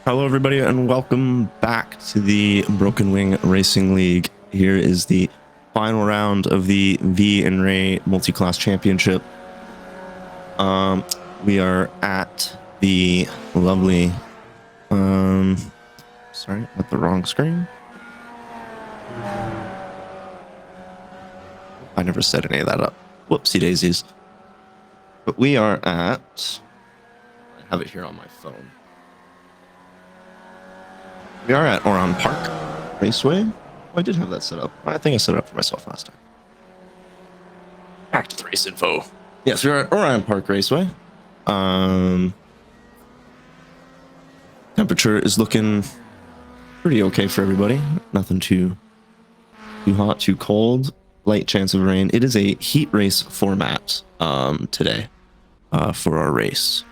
Hello everybody and welcome back to the Broken Wing Racing League. Here is the final round of the V and Ray multi-class championship. We are at the lovely sorry, at the wrong screen. I never set any of that up. Whoopsie daisies. But we are at, I have it here on my phone. We are at Oran Park Raceway. Oh, I did have that set up. I think I set it up for myself last time. Back to the race info. Yes, we're at Oran Park Raceway. Temperature is looking pretty okay for everybody. Nothing too hot, too cold. Light chance of rain. It is a heat race format today for our race.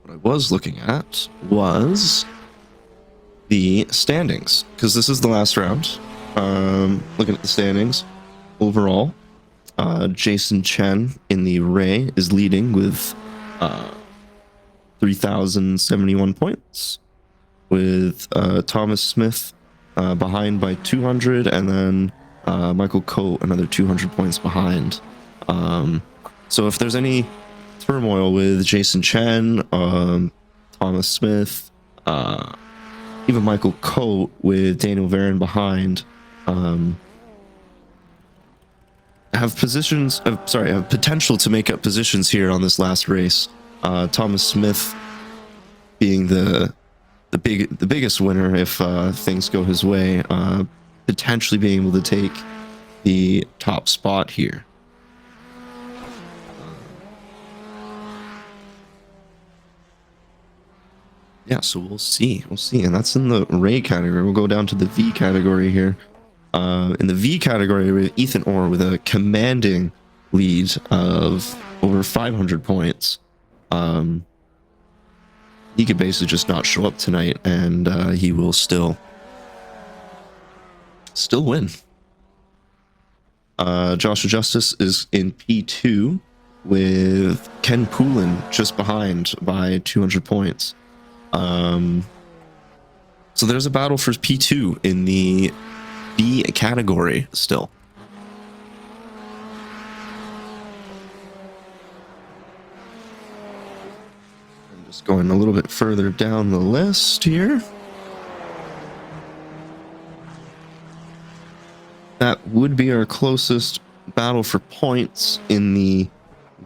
What I was looking at was the standings, because this is the last round. Looking at the standings overall, Jason Chen in the Ray is leading with 3,071 points, with Thomas Smith behind by 200, and then Michael Coe another 200 points behind. So if there's any turmoil with Jason Chen, Thomas Smith, even Michael Coe with Daniel Varon behind, have potential to make up positions here on this last race. Thomas Smith being the biggest winner if things go his way, potentially being able to take the top spot here. Yeah, so we'll see, and that's in the Ray category. We'll go down to the V category here. In the V category, we have Ethan Orr with a commanding lead of over 500 points. He could basically just not show up tonight, and he will still win. Joshua Justice is in P2 with Ken Poulin just behind by 200 points. So there's a battle for P2 in the B category still. I'm just going a little bit further down the list here. That would be our closest battle for points in the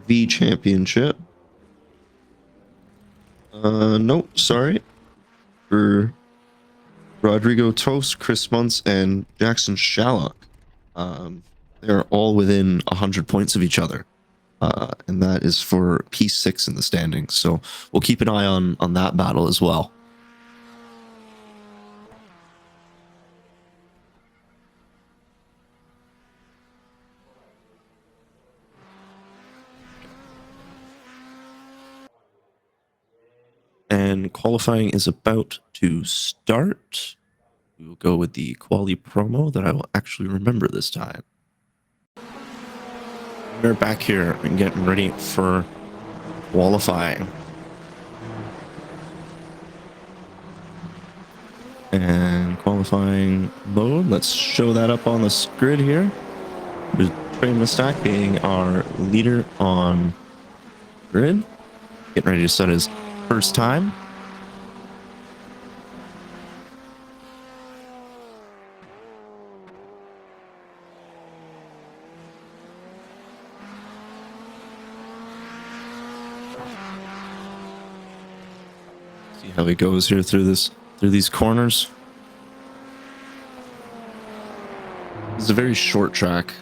V championship. Nope, sorry. For Rodrigo Toast, Chris Muntz, and Jackson Shallock. They're all within 100 points of each other. And that is for P6 in the standings. So we'll keep an eye on that battle as well. And qualifying is about to start. We will go with the quality promo that I will actually remember this time. We're back here and getting ready for qualifying. And qualifying mode, let's show that up on the grid here. With Trey Mustak being our leader on grid. Getting ready to set his first time. See how he goes here through these corners. This is a very short track.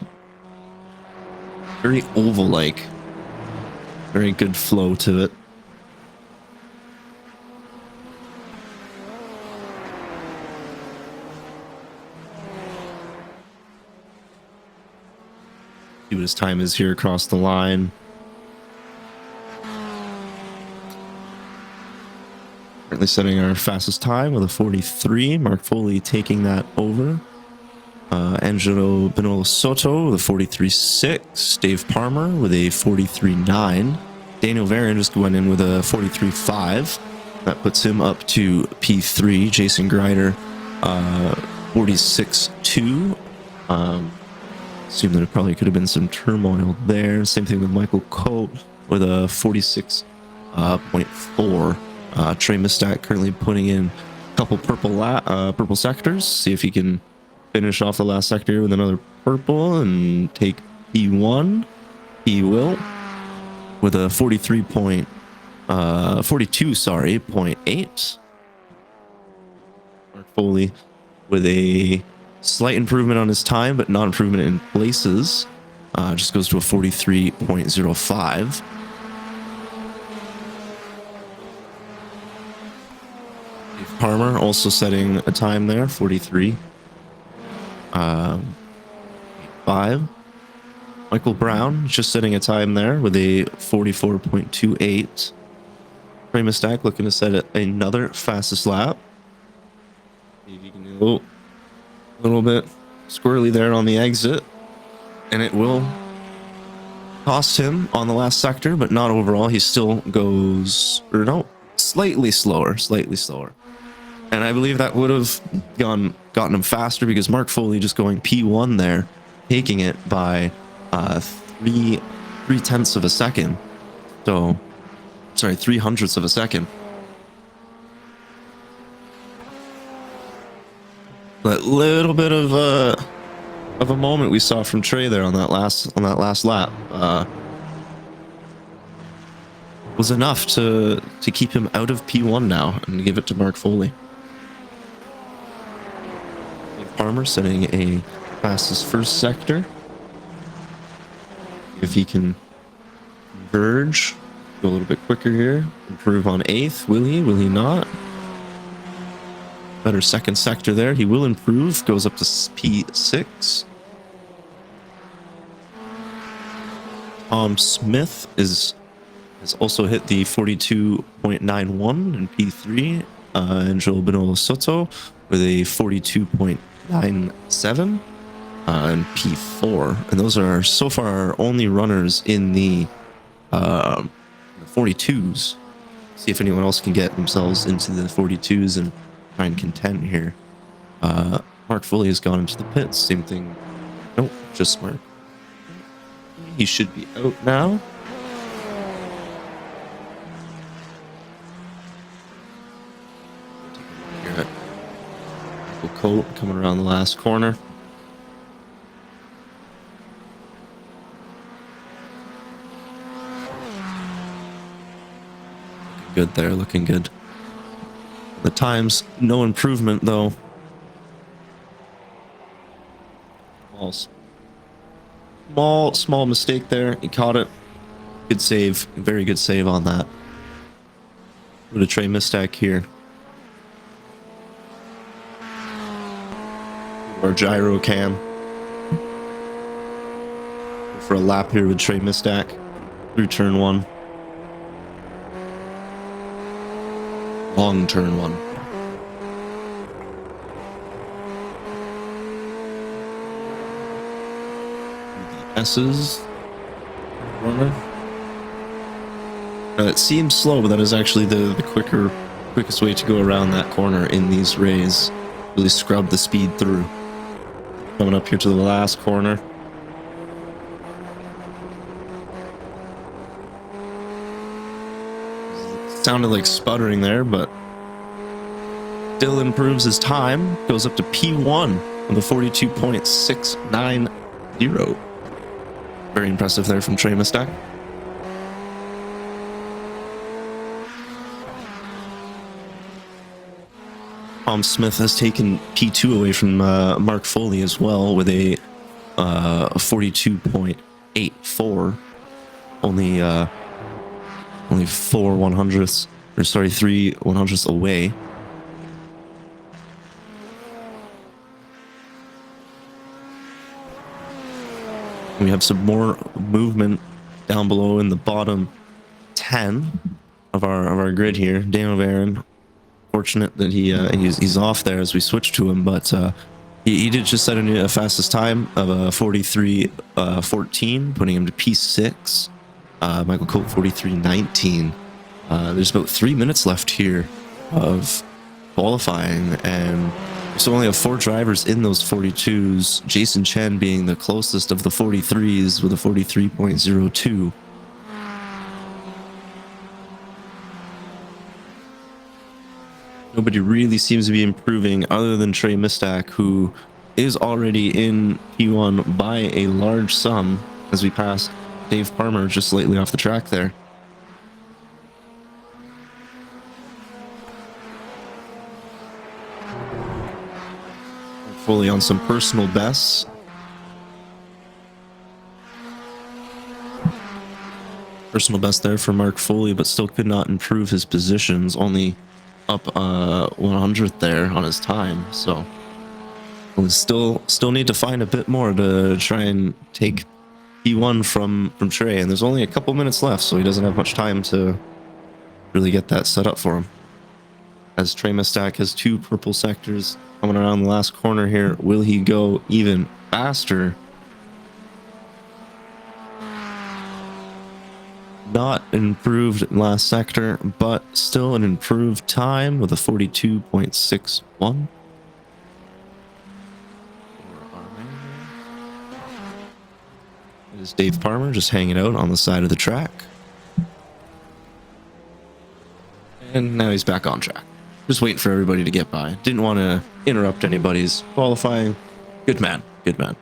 Very oval-like. Very good flow to it. See what his time is here across the line. Currently setting our fastest time with a 43. Mark Foley taking that over. Angelo Benolo Soto with a 43.6. Dave Palmer with a 43.9. Daniel Varon just went in with a 43.5. That puts him up to P3. Jason Grider, 46.2. Assume there probably could have been some turmoil there. Same thing with Michael Cote with a 46.4. Trey Mistak currently putting in a couple purple sectors. See if he can finish off the last sector with another purple and take P1. He will with a 42.8. Mark Foley with a slight improvement on his time, but not improvement in places. Just goes to a 43.05. Dave Palmer also setting a time there, 43. 5. Michael Brown just setting a time there with a 44.28. Trey Mistak looking to set another fastest lap. Maybe you can do a little bit squirrely there on the exit, and it will cost him on the last sector, but not overall. He still goes, or no, slightly slower. And I believe that would have gotten him faster because Mark Foley just going P1 there, taking it by 3/10 of a second. So, sorry, 3/100 of a second. That little bit of a moment we saw from Trey there on that last lap was enough to keep him out of P1 now and give it to Mark Foley. Farmer setting a fastest first sector. If he can converge, go a little bit quicker here, improve on 8th. Will he not? Better second sector there. He will improve, goes up to P6. Tom Smith has also hit the 42.91 in P3. Angelo Benolo Soto with a 42.97 in P4. And those are so far our only runners in the 42s. See if anyone else can get themselves into the 42s and try and contend here. Mark Foley has gone into the pits. Same thing. Nope, just Mark. He should be out now. Here at Michael Cote coming around the last corner. Looking good there, looking good. The times, no improvement though. Small mistake there. He caught it. Good save. Very good save on that. With a Trey Mistak here. Our gyro cam. For a lap here with Trey Mistak through turn 1. Long turn 1. The S's runner. It seems slow, but that is actually the quickest way to go around that corner in these rays. Really scrub the speed through. Coming up here to the last corner. Sounded like sputtering there, but still improves his time. Goes up to P1 with a 42.690. Very impressive there from Trey Mistak. Tom Smith has taken P2 away from Mark Foley as well with a 42.84. Only 3 100ths away. We have some more movement down below in the bottom 10 of our grid here. Daniel Barron, fortunate that he's off there as we switch to him, but he did just set a fastest time of a 43.14, putting him to P6. Michael Cote 43.19. There's about 3 minutes left here of qualifying, and so only have 4 drivers in those 42s, Jason Chen being the closest of the 43s with a 43.02. Nobody really seems to be improving other than Trey Mistak, who is already in P1 by a large sum as we pass Dave Palmer just slightly off the track there. Fully on some personal bests. Personal best there for Mark Foley, but still could not improve his positions. Only up 100th there on his time. So we'll still need to find a bit more to try and take P1 from Trey. And there's only a couple minutes left, so he doesn't have much time to really get that set up for him. As Trey Mistak has 2 purple sectors coming around the last corner here. Will he go even faster? Not improved last sector, but still an improved time with a 42.61. It is Dave Palmer just hanging out on the side of the track. And now he's back on track. Just waiting for everybody to get by. Didn't want to interrupt anybody's qualifying. Good man. Good man.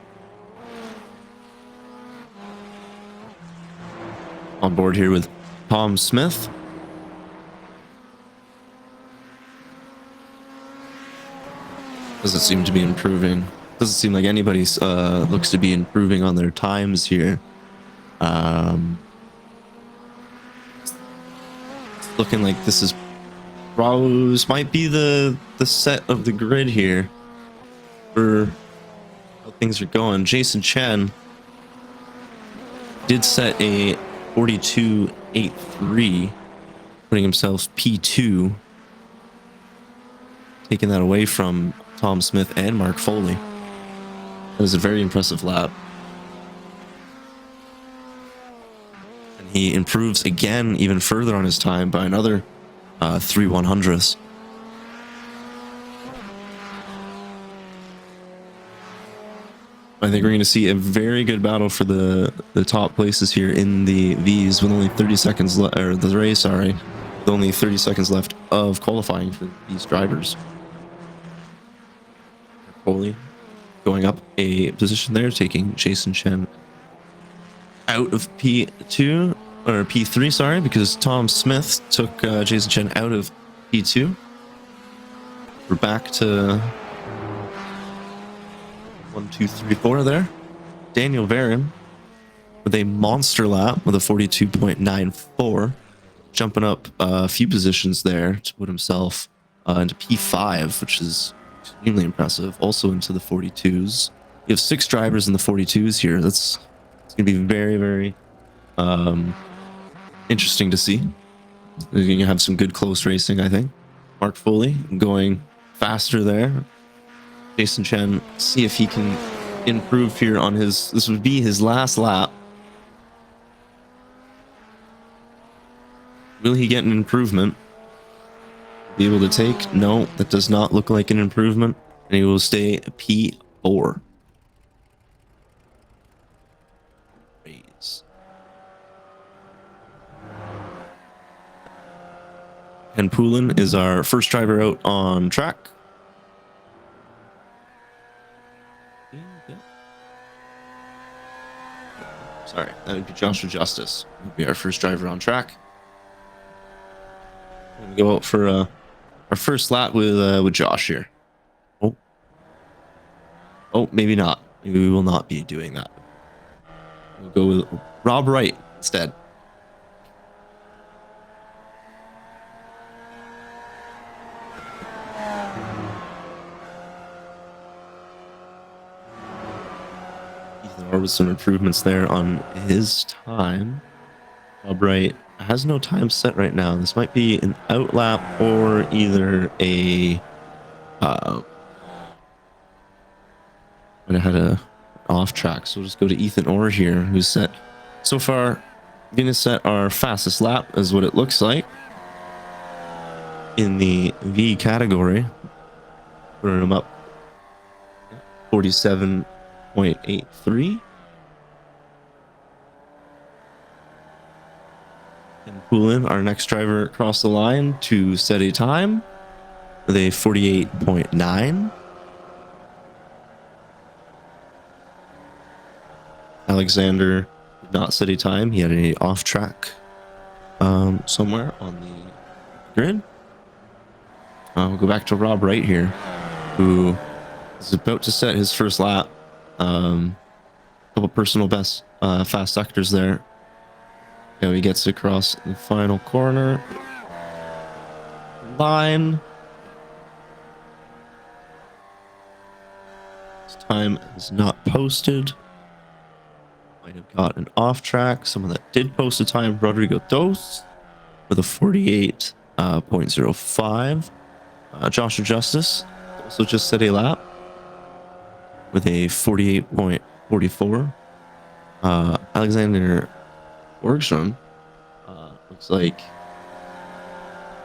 On board here with Tom Smith. Doesn't seem to be improving. Doesn't seem like anybody's looks to be improving on their times here. Looking like this is probably, this might be the set of the grid here for how things are going. Jason Chen did set a 42.83, putting himself P2, taking that away from Tom Smith and Mark Foley. That was a very impressive lap. And he improves again even further on his time by another 3/100ths. I think we're going to see a very good battle for the top places here in the Vees with only 30 seconds left, or the race, sorry, with only 30 seconds left of qualifying for these drivers. Foley going up a position there, taking Jason Chen out of P2 or P3, sorry, because Tom Smith took Jason Chen out of P2. We're back to 1, 2, 3, 4 there. Daniel Varon with a monster lap with a 42.94, jumping up a few positions there to put himself into P5, which is extremely impressive. Also into the 42s. You have 6 drivers in the 42s here. It's going to be very, very interesting to see. You're going to have some good close racing, I think. Mark Foley going faster there. Jason Chen, see if he can improve here on his, this would be his last lap. Will he get an improvement? Be able to take? No, that does not look like an improvement. And he will stay P4. Vees. And Poulin is our first driver out on track. Sorry, that would be Joshua Justice. He'll be our first driver on track. We're gonna go out for our first lap with Josh here. Oh, maybe not. Maybe we will not be doing that. We'll go with Rob Wright instead. There was some improvements there on his time. Rob Wright has no time set right now. This might be an outlap or either a I had a off track, so we'll just go to Ethan Orr here, who's set so far. Gonna set our fastest lap is what it looks like. in the V category, putting him up 47.83. And Poulin, our next driver, across the line to set a time with a 48.9. Alexander did not set a time. He had a off track somewhere on the grid. We'll go back to Rob Wright here, who is about to set his first lap. Couple personal best fast sectors there. Yeah, he gets across the final corner line. His time is not posted. Might have got an off track. Someone that did post a time, Rodrigo Dos, with a 48.05. Joshua Justice also just set a lap with a 48.44. Alexander Borgström looks like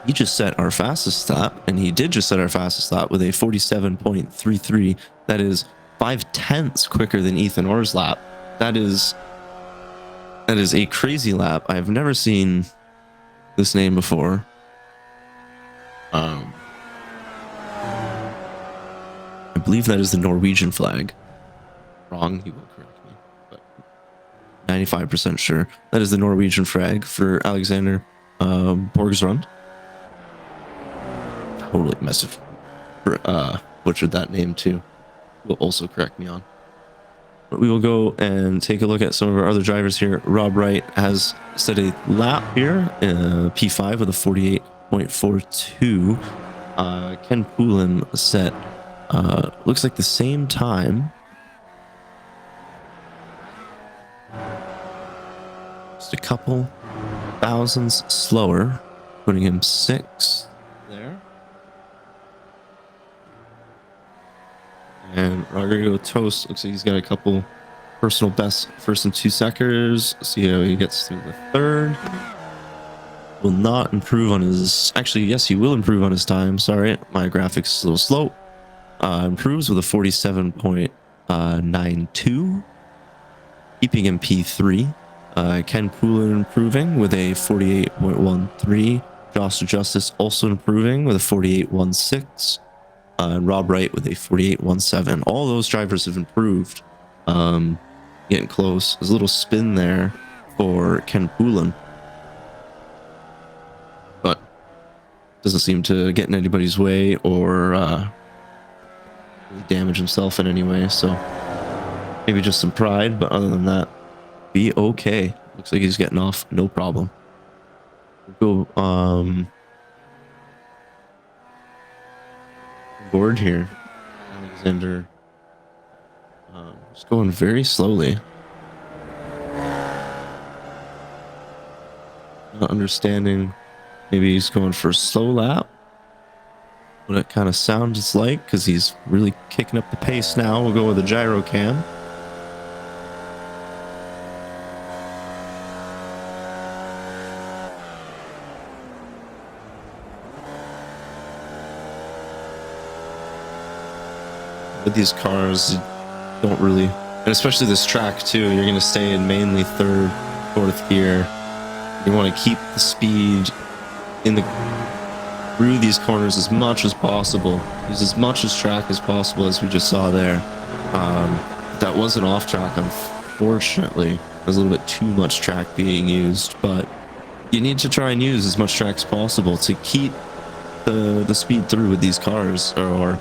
he just set our fastest lap, and he did just set our fastest lap with a 47.33. That is 0.5 quicker than Ethan Orr's lap. That is a crazy lap. I've never seen this name before. I believe that is the Norwegian flag. Wrong, he will correct me, but 95% sure that is the Norwegian flag for Alexander Borgström. Totally butchered that name too. Will also correct me on. But we will go and take a look at some of our other drivers here. Rob Wright has set a lap here, P5 with a 48.42. Ken Poulin set looks like the same time. Just a couple thousandths slower, putting him 6th there. And Rodrigo Toast looks like he's got a couple personal bests first and 2 sectors. See how he gets through the 3rd. Will not improve on his... Actually, yes, he will improve on his time. Sorry, my graphics is a little slow. Improves with a 47.92. Keeping him P3. Ken Poulin improving with a 48.13. Joshua Justice also improving with a 48.16. And Rob Wright with a 48.17. All those drivers have improved. Getting close. There's a little spin there for Ken Poulin, but doesn't seem to get in anybody's way or really damage himself in any way. So maybe just some pride, but other than that, be okay. Looks like he's getting off no problem. We'll go board here. Alexander just going very slowly. Not understanding. Maybe he's going for a slow lap. What it kind of sounds like, because he's really kicking up the pace now. We'll go with a gyro cam. With these cars, you don't really, and especially this track too, you're going to stay in mainly 3rd, 4th gear. You want to keep the speed in the through these corners as much as possible. Use as much as track as possible, as we just saw there. That wasn't off track, unfortunately. There's a little bit too much track being used, but you need to try and use as much track as possible to keep the speed through with these cars, or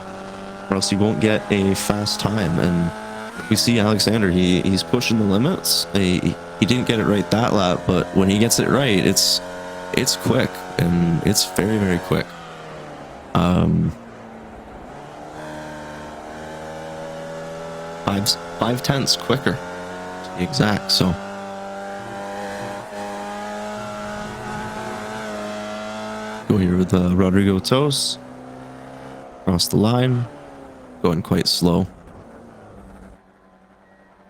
else you won't get a fast time. And we see Alexander, he's pushing the limits. He didn't get it right that lap, but when he gets it right, it's quick, and it's very, very quick. 5/10 quicker to be exact. So go here with Rodrigo Tos across the line, going quite slow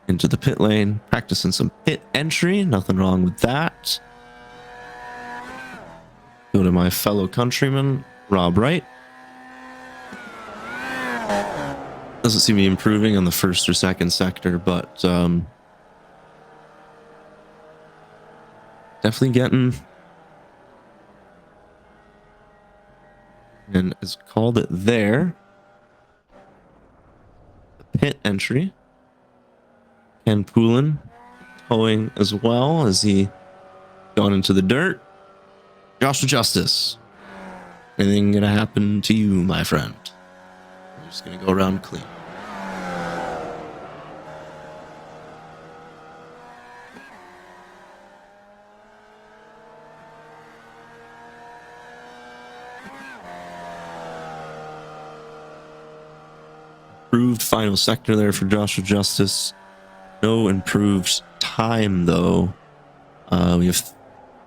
into the pit lane, practicing some pit entry. Nothing wrong with that. Go to my fellow countryman Rob Wright. Doesn't seem to be improving on the first or second sector, but definitely getting, and has called it there. The pit entry. Ken Poulin towing as well as he gone into the dirt. Joshua Justice. Anything gonna happen to you, my friend? I'm just gonna go around clean. Improved final sector there for Joshua Justice. No improved time though. We have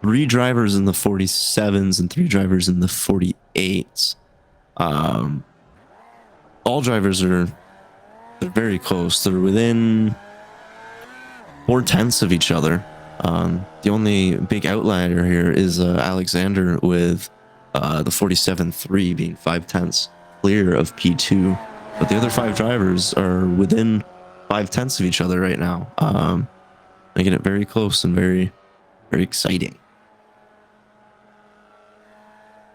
3 drivers in the 47s and 3 drivers in the 48s. All drivers they're very close. They're within 4/10 of each other. The only big outlier here is Alexander with the 47.3 being 5/10 clear of P2. But the other 5 drivers are within 5/10 of each other right now, making it very close and very, very exciting.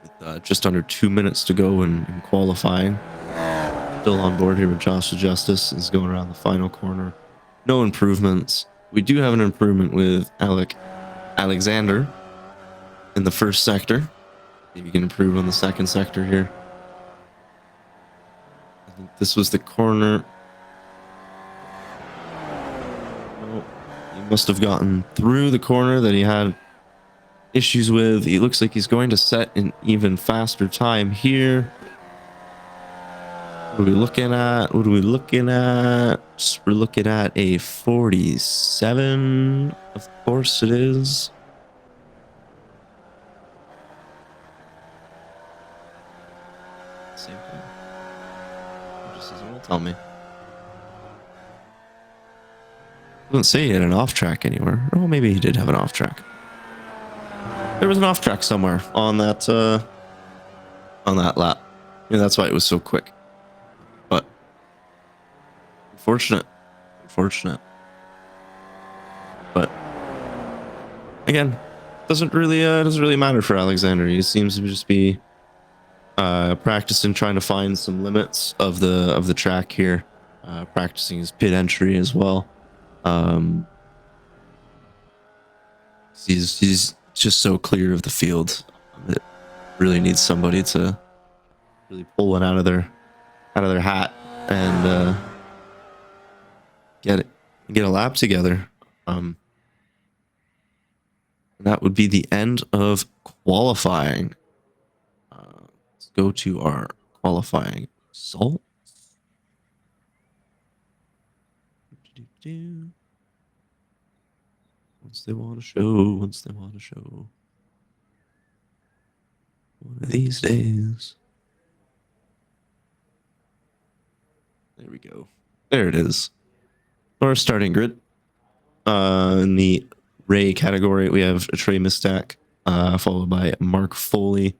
With just under 2 minutes to go in qualifying. Still on board here with Joshua Justice is going around the final corner. No improvements. We do have an improvement with Alexander in the first sector. Maybe you can improve on the second sector here. I think this was the corner. Oh, he must have gotten through the corner that he had issues with. He looks like he's going to set an even faster time here. What are we looking at? What are we looking at? We're looking at a 47. Of course it is. Same thing. It just doesn't tell me. Doesn't say he had an off track anywhere. Oh, maybe he did have an off track. There was an off track somewhere on that lap. Yeah, that's why it was so quick. But unfortunate. But again, doesn't really matter for Alexander. He seems to just be practicing, trying to find some limits of the track here, practicing his pit entry as well. He's just so clear of the field. It really needs somebody to really pull one out of their hat and get a lap together. That would be the end of qualifying. Let's go to our qualifying results. Once they want to show. One of these days. There we go. There it is. Our starting grid. In the Ray category, we have Trey Mistak, followed by Mark Foley.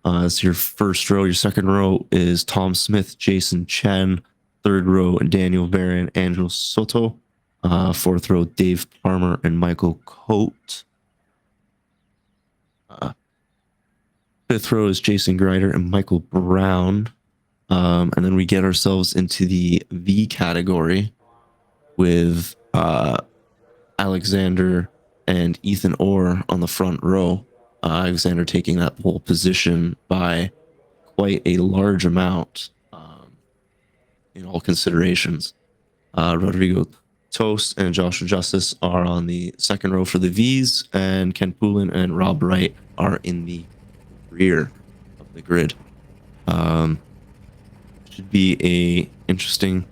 As your first row. Your second row is Tom Smith, Jason Chen. Third row, Daniel Barron, Angel Soto. Fourth row, Dave Palmer and Michael Coate. Fifth row is Jason Grider and Michael Brown. And then we get ourselves into the V category with Alexander and Ethan Orr on the front row. Alexander taking that pole position by quite a large amount in all considerations. Rodrigo Toast and Joshua Justice are on the second row for the Vees, and Ken Poulin and Rob Wright are in the rear of the grid. Should be a interesting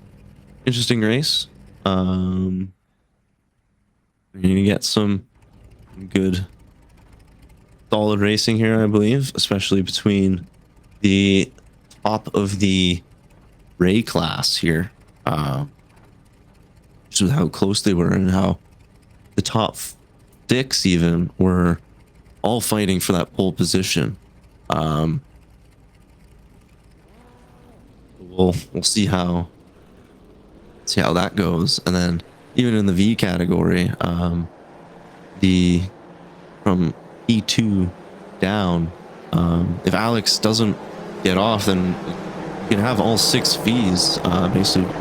race. We're gonna get some good solid racing here, I believe, especially between the top of the Ray class here. Just with how close they were and how the top 6 even were all fighting for that pole position. we'll see how that goes. And then even in the V category, the from E2 down, if Alex doesn't get off, then you can have all 6 Vs basically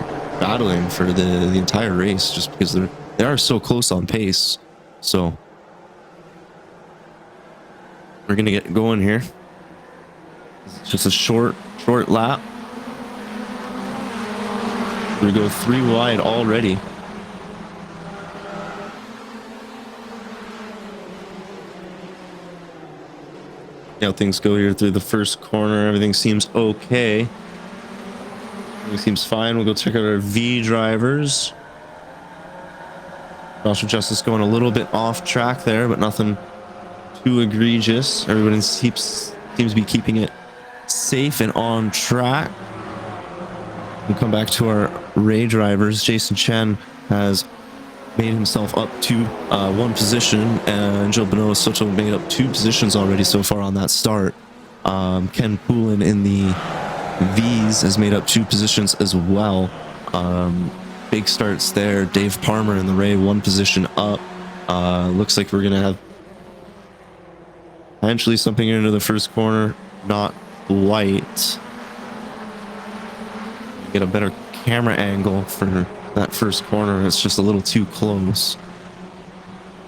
battling for the entire race, just because they are so close on pace. So we're gonna get going here. It's just a short lap. We go 3 wide already. How things go here through the first corner. Everything seems okay. Everything seems fine. We'll go check out our V drivers. Joshua Justice going a little bit off track there, but nothing too egregious. Everybody seems to be keeping it safe and on track. We'll come back to our Ray drivers. Jason Chen has made himself up to 1 position, and Angel Benoit Soto made up 2 positions already so far on that start. Ken Poulin in the V's has made up 2 positions as well. Big starts there. Dave Palmer in the Ray 1 position up. Looks like we're gonna have eventually something into the first corner. Not quite. Get a better camera angle for that first corner. It's just a little too close.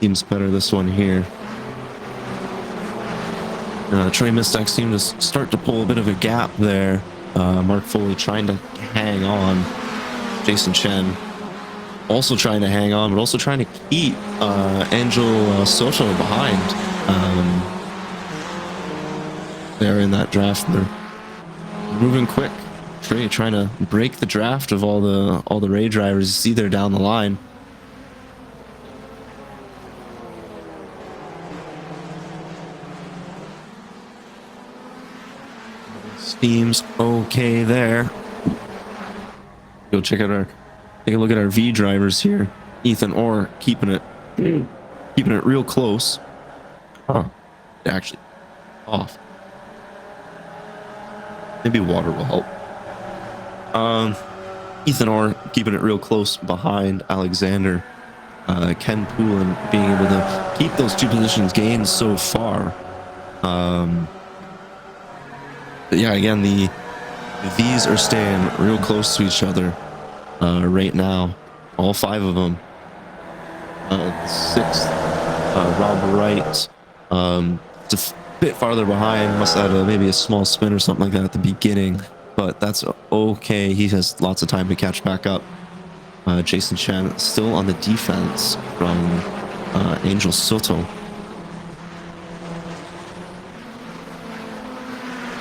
Seems better this one here. Trey Mistak seemed to start to pull a bit of a gap there. Mark Foley trying to hang on. Jason Chen also trying to hang on, but also trying to keep Angel Soto behind. They're in that draft. They're moving quick. Trey trying to break the draft of all the Ray drivers. You see there down the line. Seems okay there. Go take a look at our V drivers here. Ethan Orr keeping it real close. Actually off. Maybe water will help. Ethan Orr keeping it real close behind Alexander. Ken Poulin being able to keep those 2 positions gained so far. But yeah, again, the V's are staying real close to each other right now. All 5 of them. 6th, Rob Wright. It's a bit farther behind. Must have had maybe a small spin or something like that at the beginning. But that's okay. He has lots of time to catch back up. Jason Chan still on the defense from Angel Soto.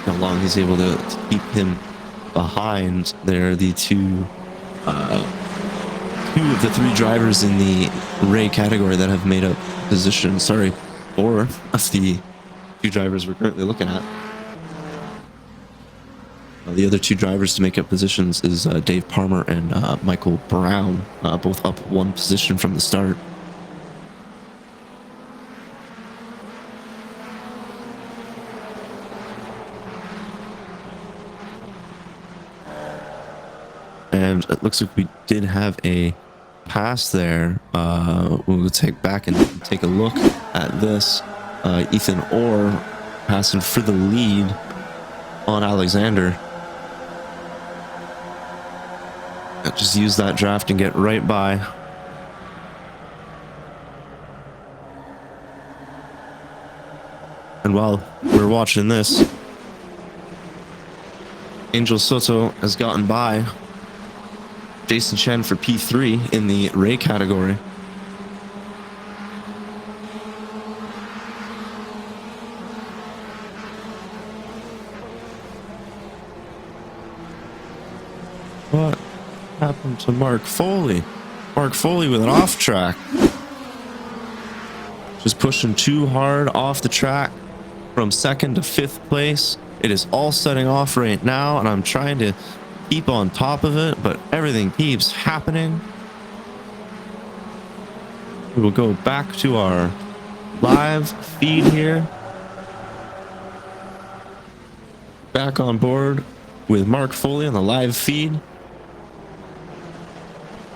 How long he's able to keep him behind there. The 2 of the 3 drivers in the Ray category that have made up position. Sorry, 4 of the 2 drivers we're currently looking at. The other 2 drivers to make up positions is Dave Palmer and Michael Brown, both up 1 position from the start. And it looks like we did have a pass there. We'll take back and take a look at this. Ethan Orr passing for the lead on Alexander. Just use that draft and get right by. And while we're watching this, Angel Soto has gotten by Jason Chen for P3 in the Ray category. What happened to Mark Foley? Mark Foley with an off track. Just pushing too hard off the track from 2nd to 5th place. It is all setting off right now, and I'm trying to keep on top of it, but everything keeps happening. We will go back to our live feed here. Back on board with Mark Foley on the live feed.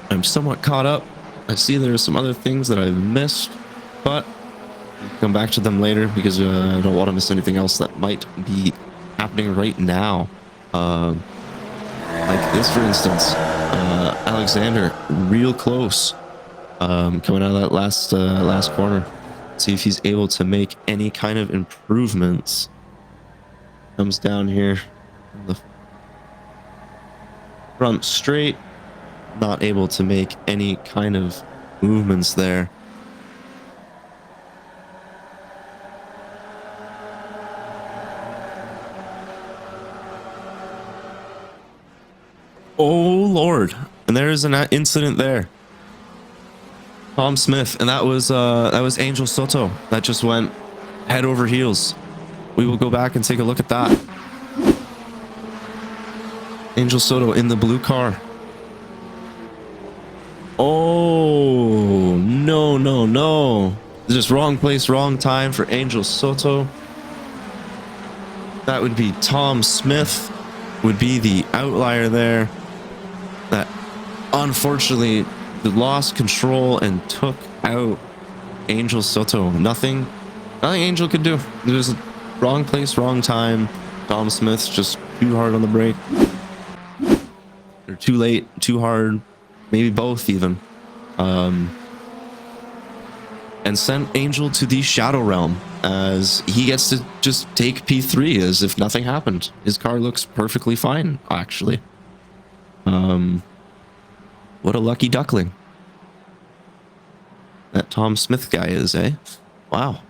I'm somewhat caught up. I see there's some other things that I've missed, but I'll come back to them later because I don't want to miss anything else that might be happening right now. Like this, for instance, Alexander, real close, coming out of that last corner. See if he's able to make any kind of improvements. Comes down here on the front straight, not able to make any kind of movements there. Oh Lord, and there's an incident there. Tom Smith, and that was Angel Soto that just went head over heels. We will go back and take a look at that. Angel Soto in the blue car. Oh no, no, no. Just wrong place, wrong time for Angel Soto. That would be Tom Smith, would be the outlier there. That unfortunately lost control and took out Angel Soto. Nothing Angel could do. It was wrong place, wrong time. Tom Smith's just too hard on the brake. Or too late, too hard, maybe both even. And sent Angel to the Shadow Realm as he gets to just take P3 as if nothing happened. His car looks perfectly fine, actually. What a lucky duckling that Tom Smith guy is, eh? Wow.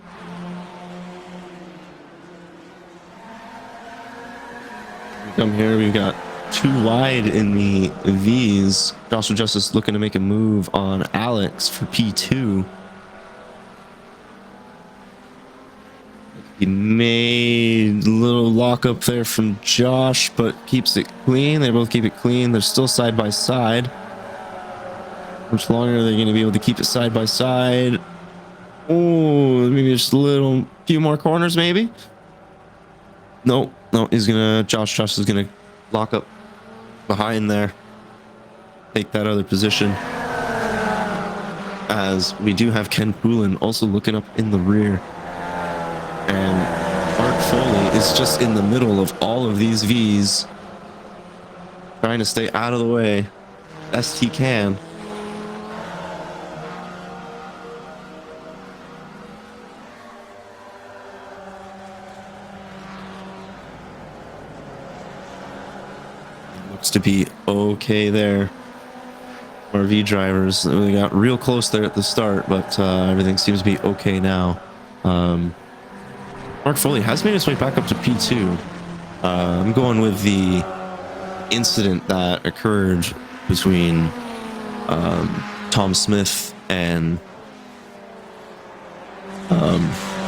We come here, we've got 2 wide in the Vees. Joshua Justice looking to make a move on Alex for P2. He made a little lock up there from Josh, but keeps it clean. They both keep it clean. They're still side by side. How much longer are they going to be able to keep it side by side? Oh, maybe just a few more corners, maybe. No, he's gonna. Josh is gonna lock up behind there. Take that other position. As we do have Ken Poulin also looking up in the rear. And Mark Foley is just in the middle of all of these V's, trying to stay out of the way best he can. Looks to be okay there. RV drivers, we got real close there at the start, but everything seems to be okay now. Mark Foley has made his way back up to P2. I'm going with the incident that occurred between Tom Smith and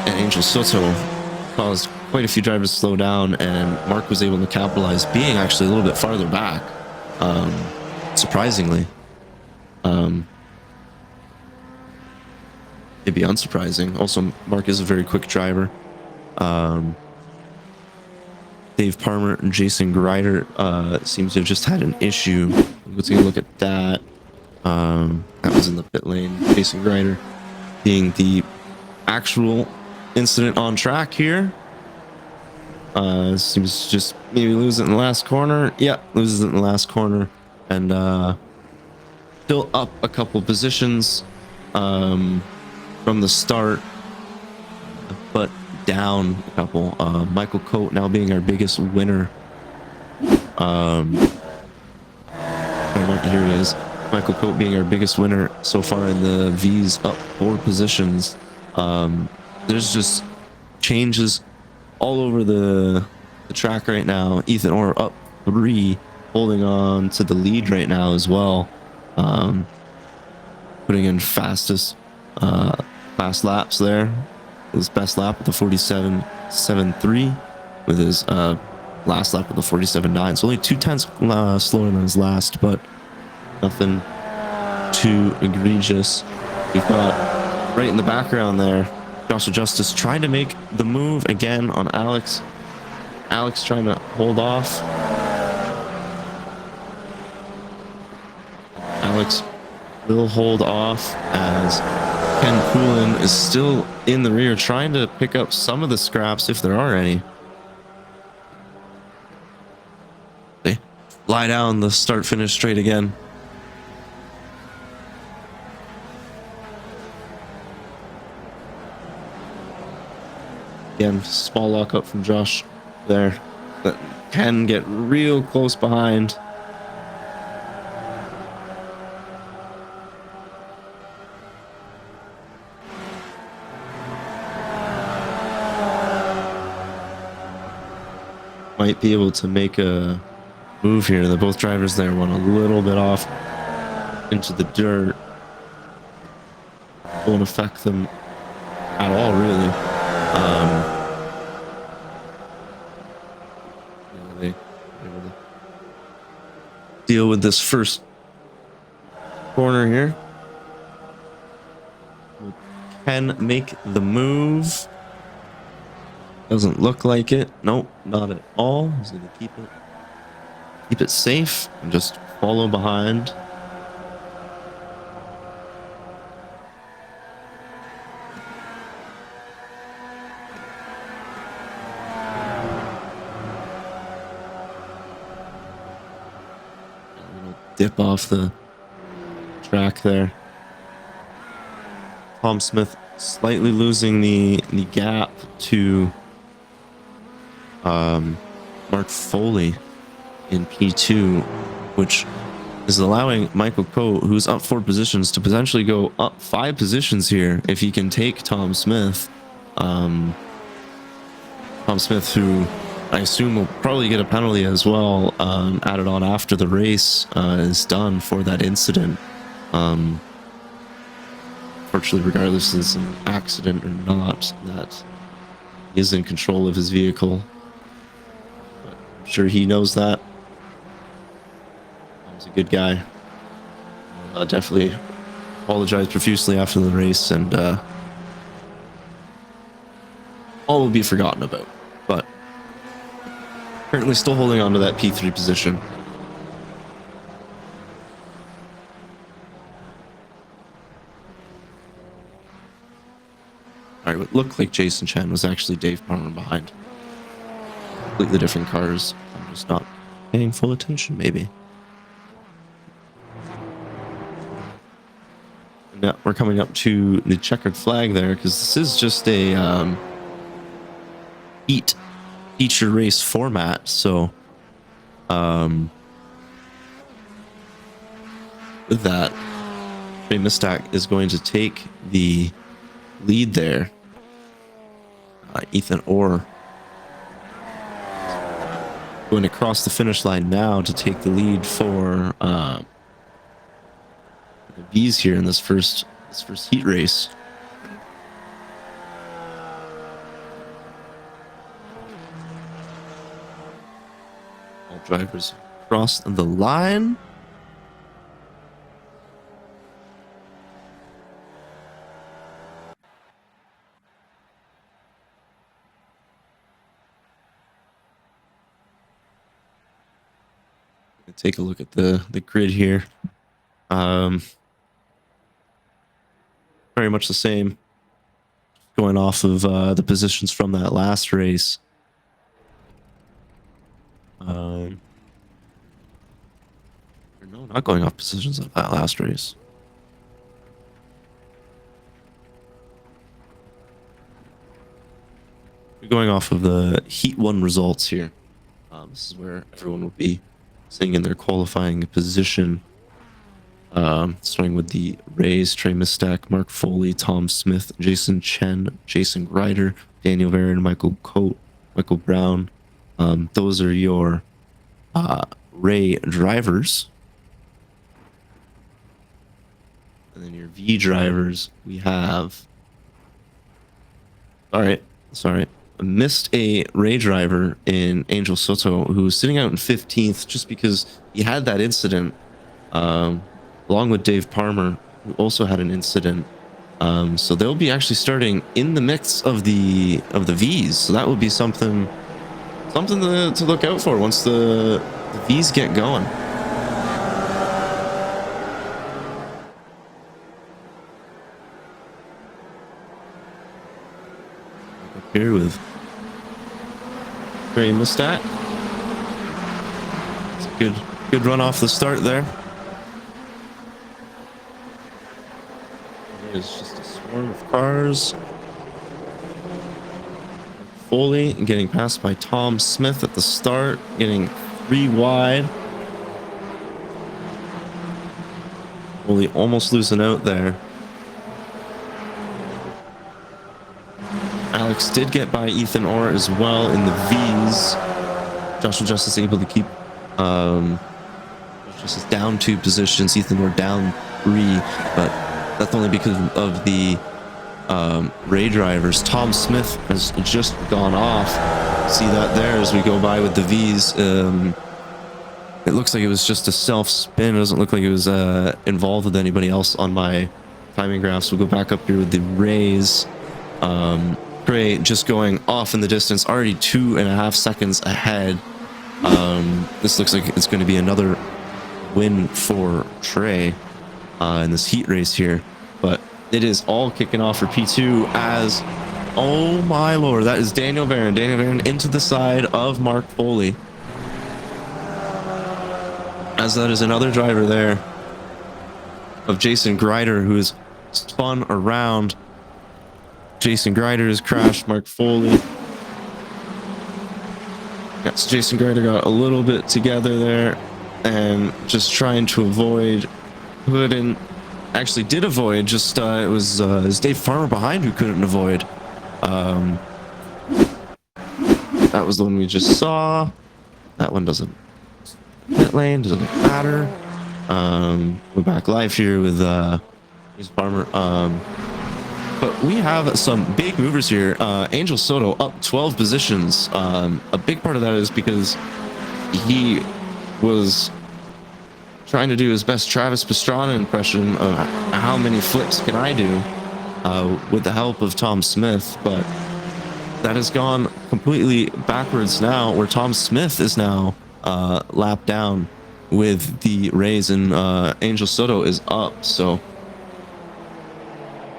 Angel Soto. Caused quite a few drivers to slow down, and Mark was able to capitalize, being actually a little bit farther back, surprisingly. It'd be unsurprising. Also, Mark is a very quick driver. Dave Palmer and Jason Grider seems to have just had an issue. Let's take a look at that. That was in the pit lane. Jason Grider being the actual incident on track here. Seems to just maybe lose it in the last corner. Yeah, loses it in the last corner. And still up a couple positions from the start, but down a couple. Michael Coate now being our biggest winner. Here he is. Michael Coate being our biggest winner so far in the V's, up 4 positions. There's just changes all over the track right now. Ethan Orr up 3, holding on to the lead right now as well. Putting in fast laps there. His best lap with the 47.73, with his last lap with the 47.9. So only 0.2 slower than his last, but nothing too egregious. We've got right in the background there, Joshua Justice trying to make the move again on Alex. Alex trying to hold off. Alex will hold off as Ken Poulin is still in the rear, trying to pick up some of the scraps if there are any. They lie down the start-finish straight again. Again, small lockup from Josh there. That can get real close behind. Might be able to make a move here. The both drivers there went a little bit off into the dirt. Won't affect them at all, really. They able to deal with this first corner here. Can make the move. Doesn't look like it. Nope, not at all. He's gonna keep it safe and just follow behind. Dip off the track there. Tom Smith slightly losing the gap to Mark Foley in P2, which is allowing Michael Coe, who's up 4 positions, to potentially go up 5 positions here if he can take Tom Smith. Tom Smith, who I assume will probably get a penalty as well, added on after the race is done for that incident. Fortunately, regardless if it's an accident or not, that he is in control of his vehicle. But I'm sure he knows that. He's a good guy. Definitely apologized profusely after the race, and all will be forgotten about. But currently still holding on to that P3 position. All right, what looked like Jason Chen was actually Dave Palmer behind. Completely different cars. I'm just not paying full attention, maybe. And now we're coming up to the checkered flag there, because this is just a heat feature race format. So with that, Trey Mistak is going to take the lead there. Ethan Orr going to cross the finish line now to take the lead for the Vees here in this first heat race. All drivers cross the line. Take a look at the grid here. Very much the same, going off of the positions from that last race. No, not going off positions of that last race. We're going off of the Heat 1 results here. This is where everyone will be sitting in their qualifying position. Starting with the Rays, Trey Mistak, Mark Foley, Tom Smith, Jason Chen, Jason Grider, Daniel Varon, Michael Cote, Michael Brown. Those are your Ray drivers. And then your V drivers, we have... Sorry. I missed a Ray driver in Angel Soto, who was sitting out in 15th just because he had that incident. Along with Dave Palmer, who also had an incident. So they'll be actually starting in the mix of the V's. So that would be something to look out for once the V's get going. Very missed that. It's a good run off the start there. There's just a swarm of cars. Foley getting passed by Tom Smith at the start, getting 3 wide. Foley almost losing out there. Alex did get by Ethan Orr as well in the Vees. Joshua Justice able to keep just down 2 positions. Ethan Orr down 3, but that's only because of the Ray drivers. Tom Smith has just gone off. See that there as we go by with the Vees. It looks like it was just a self spin. It doesn't look like it was involved with anybody else on my timing graphs. We'll go back up here with the Rays. Trey just going off in the distance, already 2.5 seconds ahead. This looks like it's going to be another win for Trey in this heat race here, but it is all kicking off for P2 as, oh my lord, that is Daniel Barron. Daniel Barron into the side of Mark Foley, as that is another driver there of Jason Grider, who is spun around. Jason Grider has crashed Mark Foley. Yes, Jason Grider got a little bit together there and just trying to avoid. Couldn't actually did avoid. Just it was Dave Farmer behind who couldn't avoid. That was the one we just saw. That one doesn't. Pit lane doesn't matter. We're back live here with Farmer. But we have some big movers here. Angel Soto up 12 positions. A big part of that is because he was trying to do his best Travis Pastrana impression of how many flips can I do with the help of Tom Smith. But that has gone completely backwards now, where Tom Smith is now lapped down with the Rays, and Angel Soto is up. So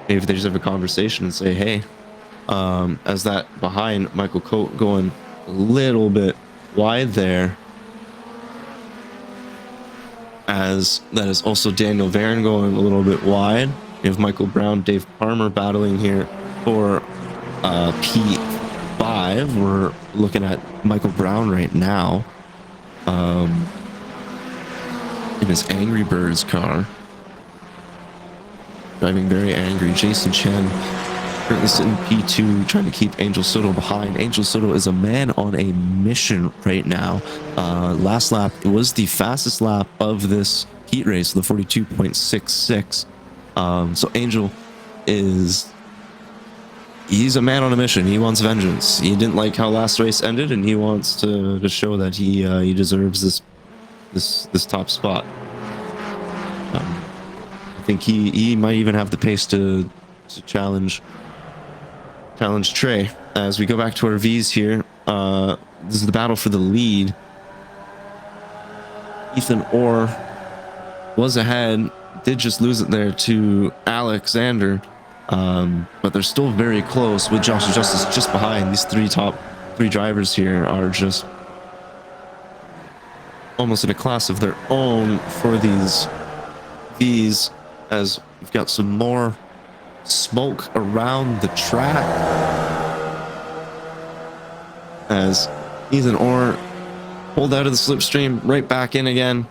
maybe if they just have a conversation and say, hey, as that behind Michael Coate going a little bit wide there, as that is also Daniel Varon going a little bit wide. You have Michael Brown, Dave Palmer battling here for P5. We're looking at Michael Brown right now in his Angry Birds car, driving very angry. Jason Chen currently sitting P2, trying to keep Angel Soto behind. Angel Soto is a man on a mission right now. Last lap, it was the fastest lap of this heat race, the 42.66. So Angel he's a man on a mission. He wants vengeance. He didn't like how last race ended, and he wants to show that he deserves this top spot. I think he might even have the pace to challenge Trey. As we go back to our V's here, this is the battle for the lead. Ethan Orr was ahead, did just lose it there to Alexander, but they're still very close with Joshua Justice just behind. These top three drivers here are just almost in a class of their own for these V's, as we've got some more smoke around the track, as Ethan Orr pulled out of the slipstream, right back in again,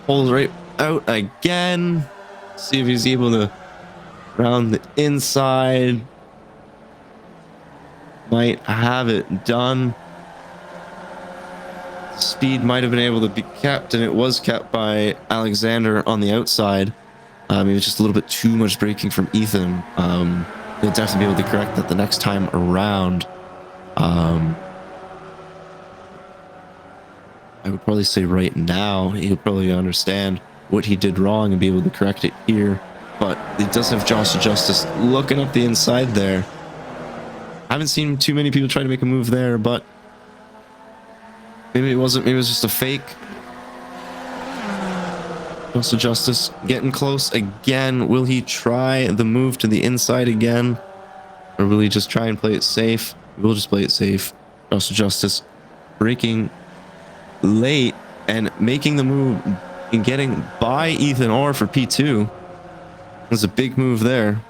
pulls right out again. See if he's able to round the inside. Might have it done. Speed might have been able to be kept, and it was kept by Alexander on the outside. It was just a little bit too much braking from Ethan. He'll definitely be able to correct that the next time around. I would probably say right now he'll probably understand what he did wrong and be able to correct it here. But he does have Joshua Justice looking up the inside there. I haven't seen too many people try to make a move there, but maybe it wasn't. Maybe it was just a fake. Joshua Justice getting close again. Will he try the move to the inside again? or will he just try and play it safe? We'll just play it safe. Also, Justice breaking late and making the move and getting by Ethan Orr for P2. There's a big move there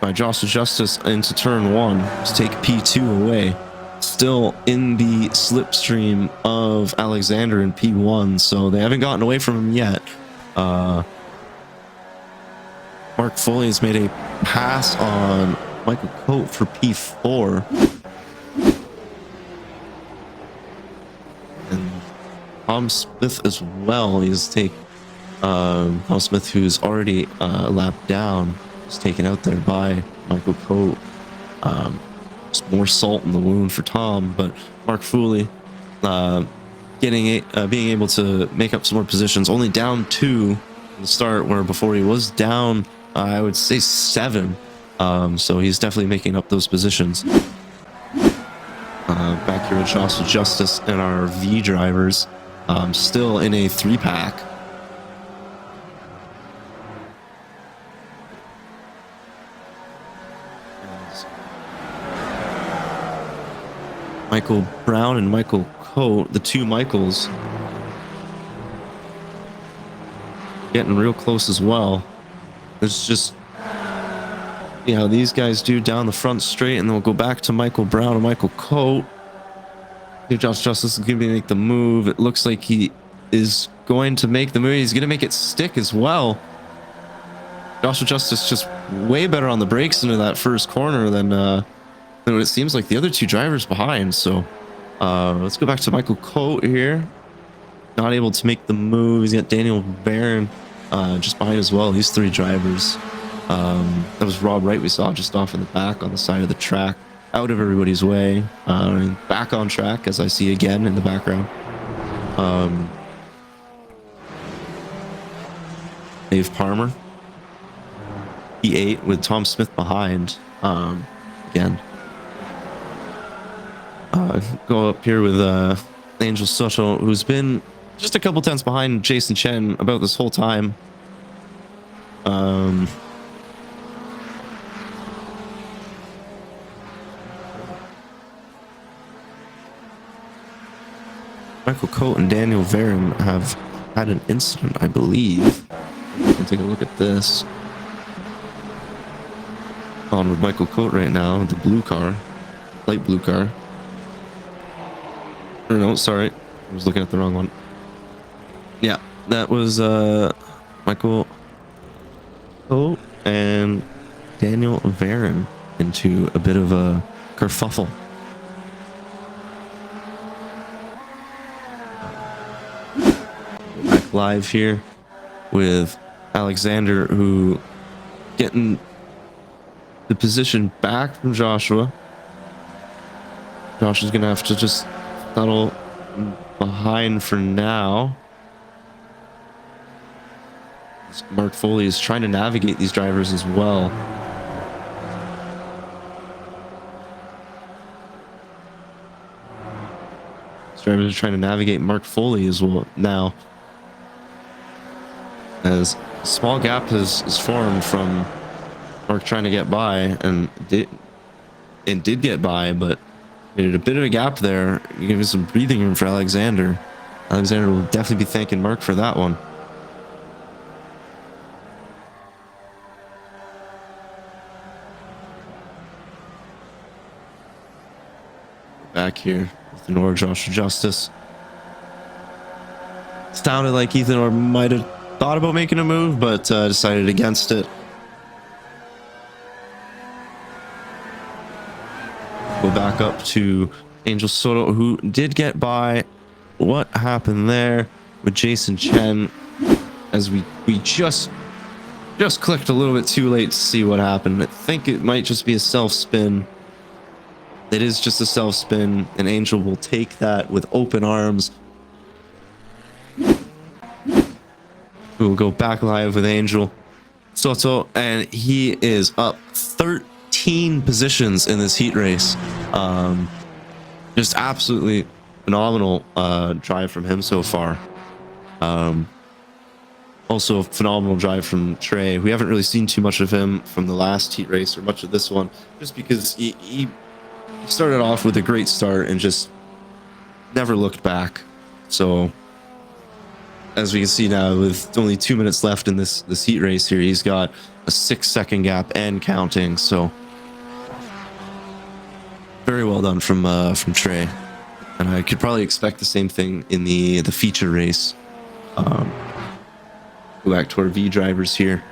by Joshua Justice into turn 1 to take P2 away. Still in the slipstream of Alexander in P1, so they haven't gotten away from him yet. Mark Foley has made a pass on Michael Coate for P4. And Tom Smith as well. He's taken Tom Smith, who's already lapped down, is taken out there by Michael Coate. Just more salt in the wound for Tom, but Mark Foley being able to make up some more positions. Only down 2 in the start, where before he was down, I would say 7. So he's definitely making up those positions. Back here with Joshua Justice and our V drivers, still in a 3-pack. Michael Brown and Michael Coate, the two Michaels, getting real close as well. It's just, you know, these guys do down the front straight, and then we'll go back to Michael Brown and Michael Coate. Josh Justice is going to make the move. It looks like he is going to make the move. He's going to make it stick as well. Joshua Justice just way better on the brakes into that first corner than what it seems like the other two drivers behind. So let's go back to Michael Coate here. Not able to make the move. He's got Daniel Barron just behind as well. These 3 drivers. That was Rob Wright we saw just off in the back on the side of the track, out of everybody's way. Back on track, as I see again in the background. Dave Palmer, P8 with Tom Smith behind. Again, go up here with Angel Soto, who's been just a couple tenths behind Jason Chen about this whole time. Michael Coate and Daniel Barron have had an incident, I believe. I'll take a look at this. On with Michael Coate right now, the blue car, light blue car. Or no, sorry, I was looking at the wrong one. Yeah, that was Michael Coate and Daniel Barron into a bit of a kerfuffle. Back live here with Alexander, who getting the position back from Joshua. Joshua's gonna have to just settle behind for now. Mark Foley is trying to navigate these drivers as well. These drivers are trying to navigate Mark Foley as well now, as a small gap is formed from Mark trying to get by, and did get by, but needed a bit of a gap there. You give us some breathing room for Alexander. Alexander will definitely be thanking Mark for that one. Back here with Ethan Orr, Joshua Justice. Sounded like Ethan Orr might have thought about making a move, but decided against it. Go back up to Angel Soto, who did get by. What happened there with Jason Chen, as we just clicked a little bit too late to see what happened. I think it might just be a self spin. It is just a self spin, and Angel will take that with open arms. We will go back live with Angel Soto, and he is up 13 positions in this heat race. Just absolutely phenomenal drive from him so far. Also, a phenomenal drive from Trey. We haven't really seen too much of him from the last heat race or much of this one, just because he started off with a great start and just never looked back. So, as we can see now, with only 2 minutes left in this heat race here, he's got a 6-second gap and counting. So, very well done from Trey. And I could probably expect the same thing in the feature race. Go back to our V drivers here.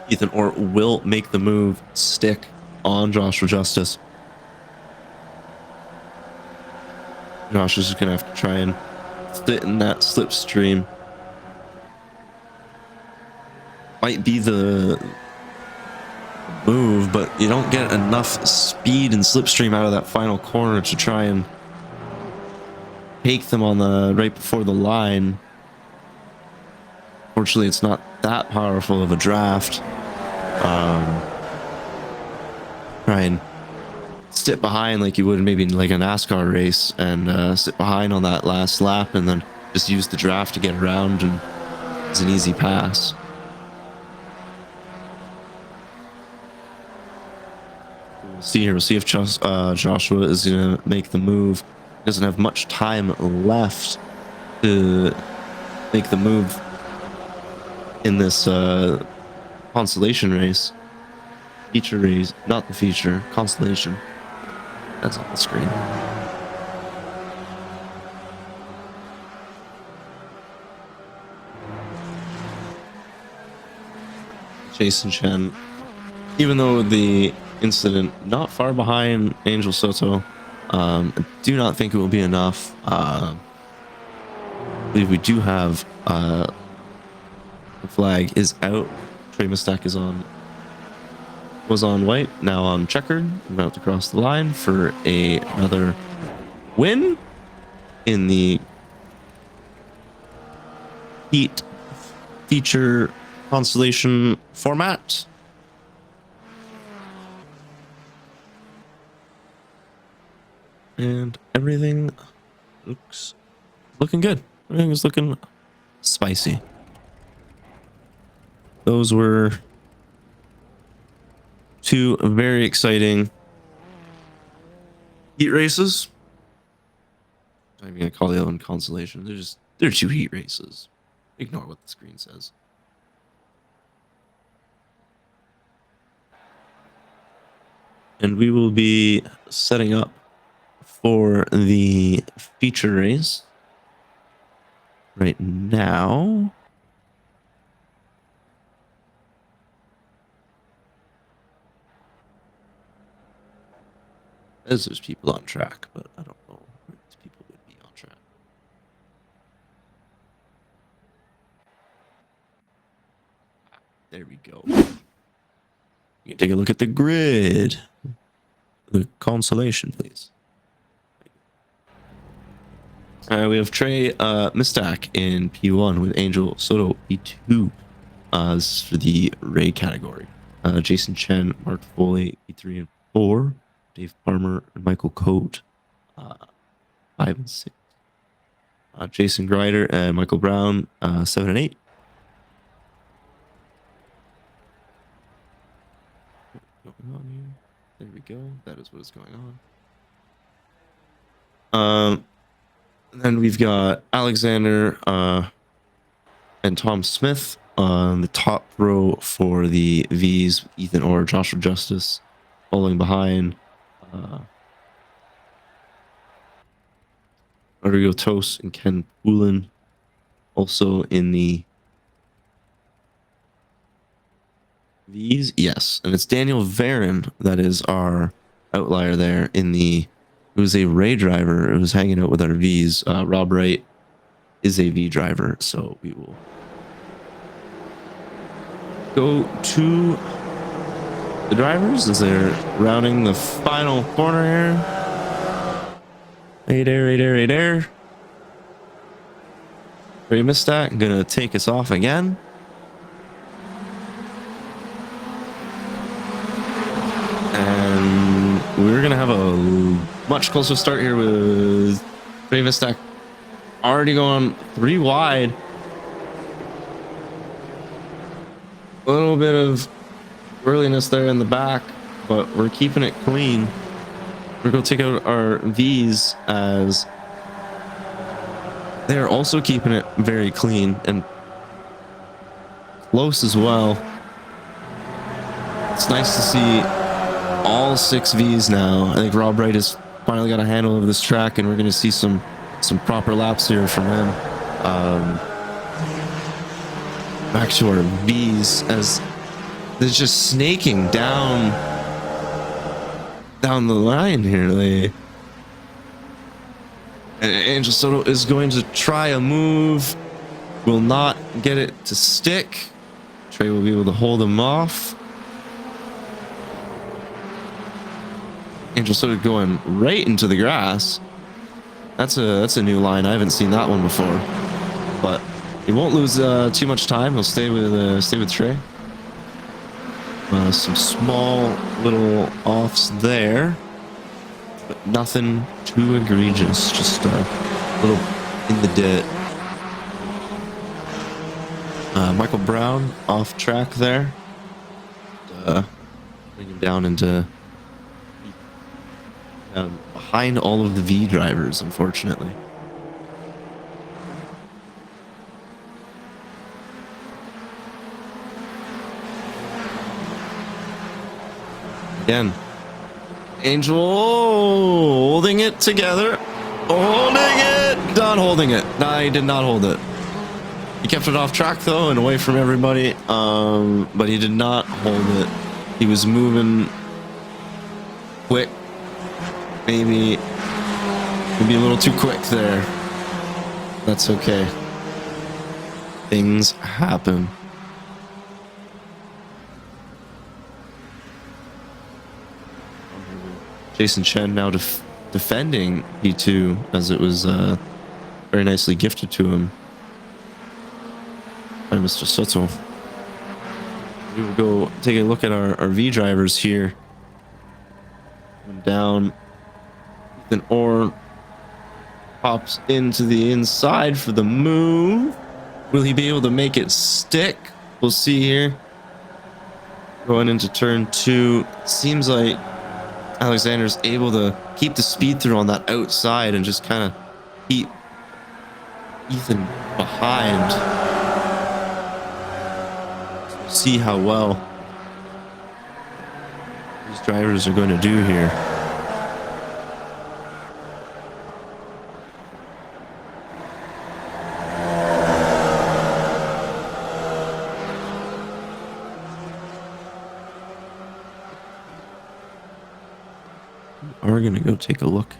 Ethan Orr will make the move, stick on Joshua Justice. Josh is just gonna have to try and sit in that slipstream. Might be the move, but you don't get enough speed and slipstream out of that final corner to try and take them on the right before the line. Fortunately, it's not that powerful of a draft. Try and sit behind like you would maybe in like a NASCAR race, and sit behind on that last lap, and then just use the draft to get around, and it's an easy pass. We'll see if Joshua is gonna make the move. He doesn't have much time left to make the move in this consolation race. Feature race, not the feature, consolation. That's on the screen. Jason Chen, even though the incident not far behind Angel Soto, I do not think it will be enough. I believe we do have the flag is out. Trey Mistak was on white, now on checkered, about to cross the line for another win in the heat feature constellation format. And everything looking good. Everything is looking spicy. Those were two very exciting heat races. I'm not even gonna call the other one consolation. They're two heat races. Ignore what the screen says. And we will be setting up for the feature race right now. As there's people on track, but I don't know where these people would be on track. There we go. You can take a look at the grid. The consolation, please. We have Trey Mistak in P1 with Angel Soto P2. This is for the Ray category. Jason Chen, Mark Foley P3 and 4. Dave Palmer and Michael Coate 5 and 6. Jason Grider and Michael Brown 7 and 8. Going on here. There we go. That is what is going on. Then we've got Alexander and Tom Smith on the top row for the Vees. Ethan Orr, Joshua Justice following behind. Rodrigo Tos and Ken Poulin also in the Vees. Yes, and it's Daniel Varon that is our outlier there in the. It was a Ray driver. It was hanging out with our V's. Rob Wright is a V driver, so we will go to the drivers as they're rounding the final corner here. Hey there. Ray Mistak gonna take us off again. And we're gonna have much closer start here with Stack already going 3 wide. A little bit of whirliness there in the back, but we're keeping it clean. We're going to take out our Vees as they're also keeping it very clean and close as well. It's nice to see all 6 Vees now. I think Rob Wright has finally got a handle of this track, and we're going to see some proper laps here from him. Back to our Vees as they're just snaking down the line here. And Angel Soto is going to try a move, will not get it to stick. Trey will be able to hold him off. Angel Soto going right into the grass. That's a new line. I haven't seen that one before, but he won't lose too much time. He'll stay with Trey. Some small little offs there, but nothing too egregious. Just a little in the dirt. Michael Brown off track there. Bring him down into behind all of the V drivers, unfortunately. Again, Angel holding it together. Holding it! Not holding it. Nah, he did not hold it. He kept it off track though and away from everybody. But he did not hold it. He was moving quick. Maybe a little too quick there. That's okay. Things happen. Jason Chen now defending P2 as it was very nicely gifted to him by Mr. Soto. We will go take a look at our V drivers here. Down. Ethan Orr pops into the inside for the move. Will he be able to make it stick? We'll see here. Going into turn 2. Seems like Alexander's able to keep the speed through on that outside and just kind of keep Ethan behind. See how well these drivers are going to do here. We're gonna go take a look.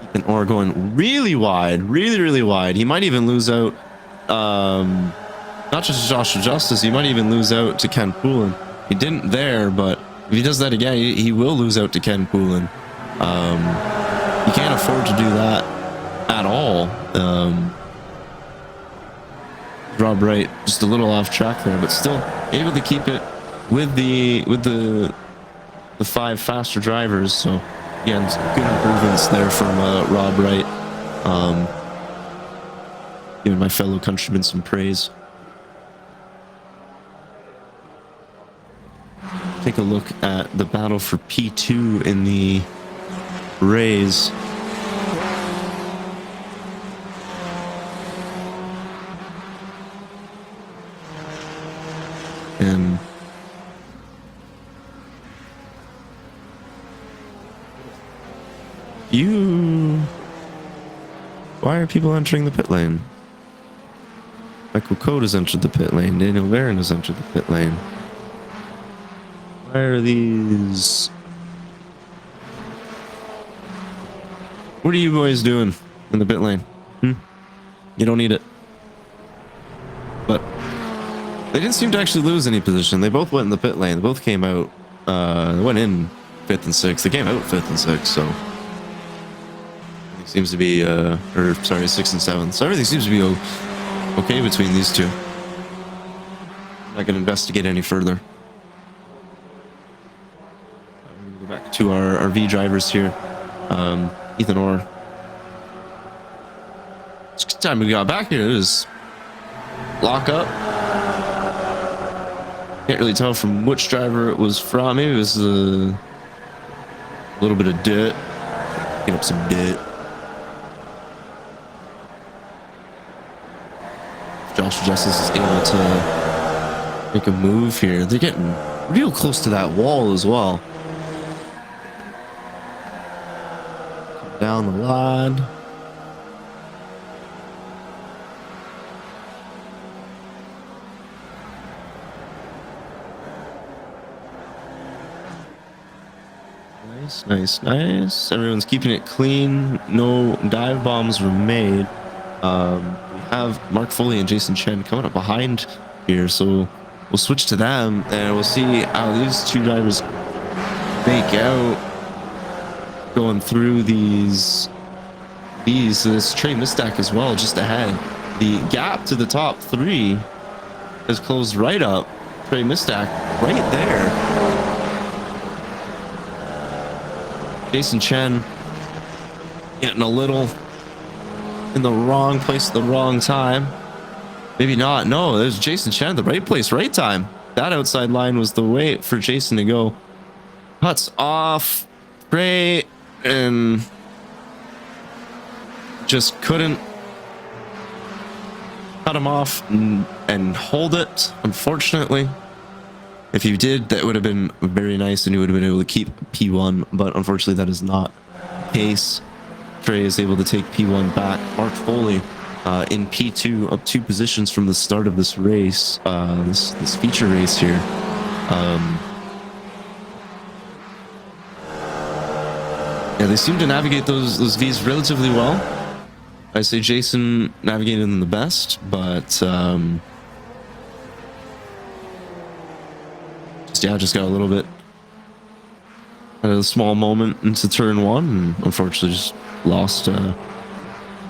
Ethan Orr going really wide, really wide. He might even lose out, not just to Joshua Justice, he might even lose out to Ken Poulin. He didn't there, but if he does that again, he will lose out to Ken Poulin. He can't afford to do that at all. Rob Wright just a little off track there, but still able to keep it with the 5 faster drivers. So again, good improvements there from Rob Wright. Giving my fellow countrymen some praise. Take a look at the battle for P2 in the Rays. And why are people entering the pit lane? Michael Code has entered the pit lane. Daniel Varon has entered the pit lane. Why are these? What are you boys doing in the pit lane? You don't need it. But they didn't seem to actually lose any position. They both went in the pit lane. They both came out. They went in 5th and 6th. They came out 5th and 6th. So it seems to be, 6th and 7th. So everything seems to be okay between these two. not gonna investigate any further. We're gonna go back to our V drivers here. Ethan Orr. It's a good time we got back here. It was lock up. Can't really tell from which driver it was from. Maybe it was a little bit of dirt. Get up some dirt. Joshua Justice is able to make a move here. They're getting real close to that wall as well. Down the line. Nice, nice, nice. Everyone's keeping it clean. No dive bombs were made. We have Mark Foley and Jason Chen coming up behind here, so we'll switch to them and we'll see how these two drivers make out going through these. So this Trey Mistack as well, just ahead. The gap to the top three has closed right up. Trey Mistack right there. Jason Chen getting a little in the wrong place at the wrong time. Maybe not. No, there's Jason Chen, the right place, right time. That outside line was the way for Jason to go. Cuts off Trey and just couldn't cut him off and hold it, unfortunately. If you did, that would have been very nice and you would have been able to keep P1, but unfortunately that is not the case. Trey is able to take P1 back. Mark Foley in P2, up 2 positions from the start of this race, this feature race here. Yeah, they seem to navigate those V's relatively well. I say Jason navigated them the best, but just got a little bit at a small moment into turn 1 and unfortunately just lost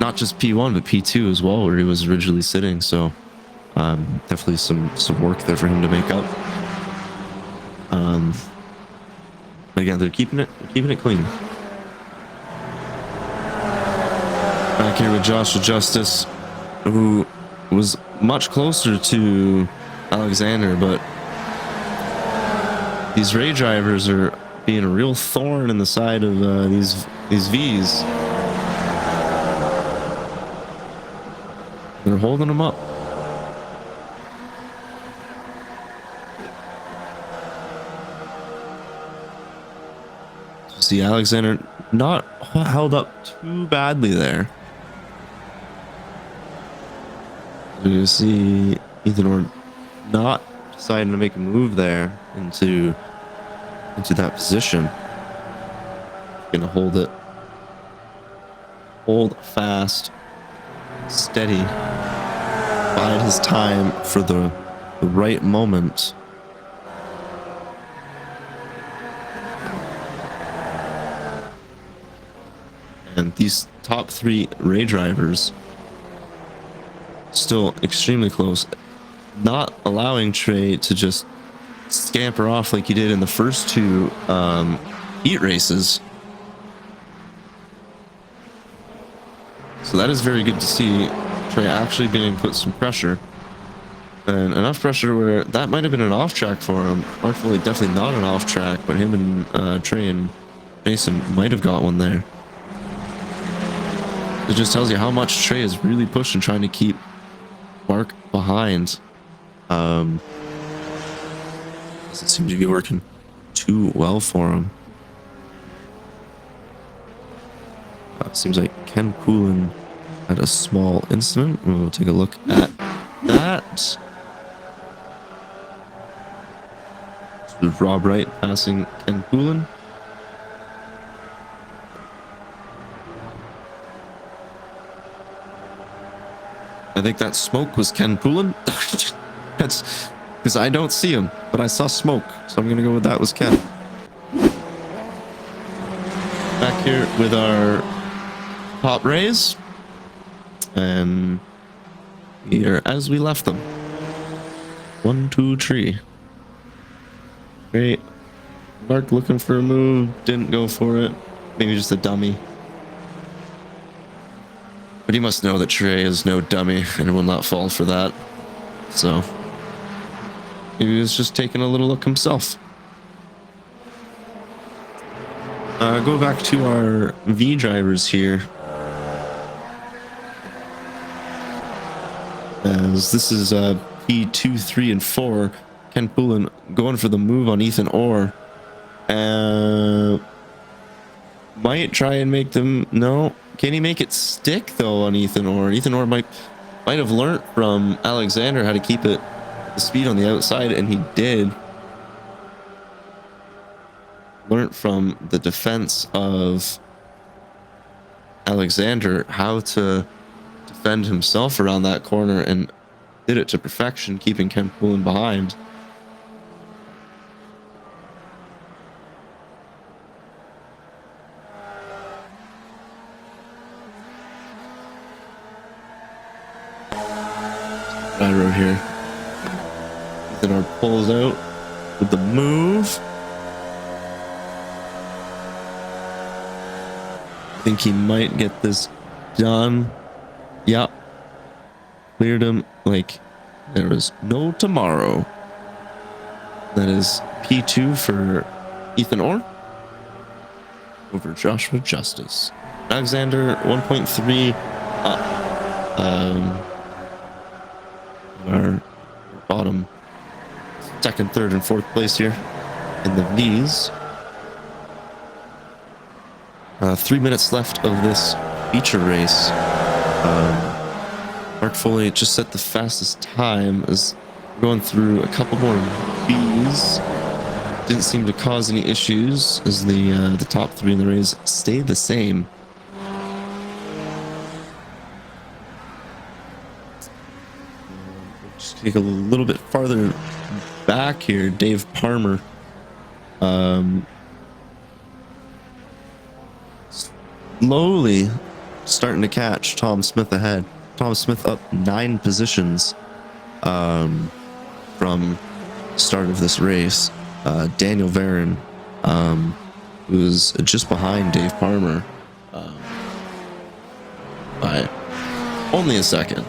not just P1 but P2 as well, where he was originally sitting. So definitely some work there for him to make up. But again, they're keeping it clean. Back here with Joshua Justice, who was much closer to Alexander, but these Ray drivers are being a real thorn in the side of these V's. They're holding them up. See Alexander not held up too badly there. You see Ethan Orr not deciding to make a move there into that position. Gonna hold it. Hold fast, steady, bide his time for the right moment. And these top 3 Ray drivers still extremely close, not allowing Trey to just scamper off like he did in the first 2 heat races. So that is very good to see Trey actually being put some pressure, and enough pressure where that might have been an off track for him. Hopefully definitely not an off track, but him and Trey and Jason might have got one there. It just tells you how much Trey is really pushing, trying to keep Mark behind. Doesn't seem to be working too well for him. Seems like Ken Poulin had a small incident. We'll take a look at that. With Rob Wright passing Ken Poulin. I think that smoke was Ken Poulin. That's because I don't see him, but I saw smoke, so I'm gonna go with that was Ken. Back here with our top Rays, and here as we left them. 1, 2, 3. Great. Mark looking for a move, didn't go for it. Maybe just a dummy. But he must know that Trey is no dummy and will not fall for that. So maybe he was just taking a little look himself. Go back to our V drivers here. As this is P2, 3, and 4. Ken Poulin going for the move on Ethan Orr. Might try and make them... No. Can he make it stick, though, on Ethan Orr? Ethan Orr might have learnt from Alexander how to keep it the speed on the outside, and he did. Learned from the defense of Alexander how to defend himself around that corner and did it to perfection, keeping Ken Poulin behind. Gyro here. Ethan Orr pulls out with the move. I think he might get this done. Yep. Cleared him like there was no tomorrow. That is P2 for Ethan Orr over Joshua Justice. Alexander 1.3 up. Our bottom second, third, and fourth place here in the Vees. 3 minutes left of this feature race. Mark Foley just set the fastest time as going through a couple more V's. Didn't seem to cause any issues as the top 3 in the race stayed the same. Just take a little bit farther back here. Dave Palmer. Slowly starting to catch Tom Smith ahead. Tom Smith up 9 positions from start of this race. Daniel Varon, who's just behind Dave Palmer by only a second.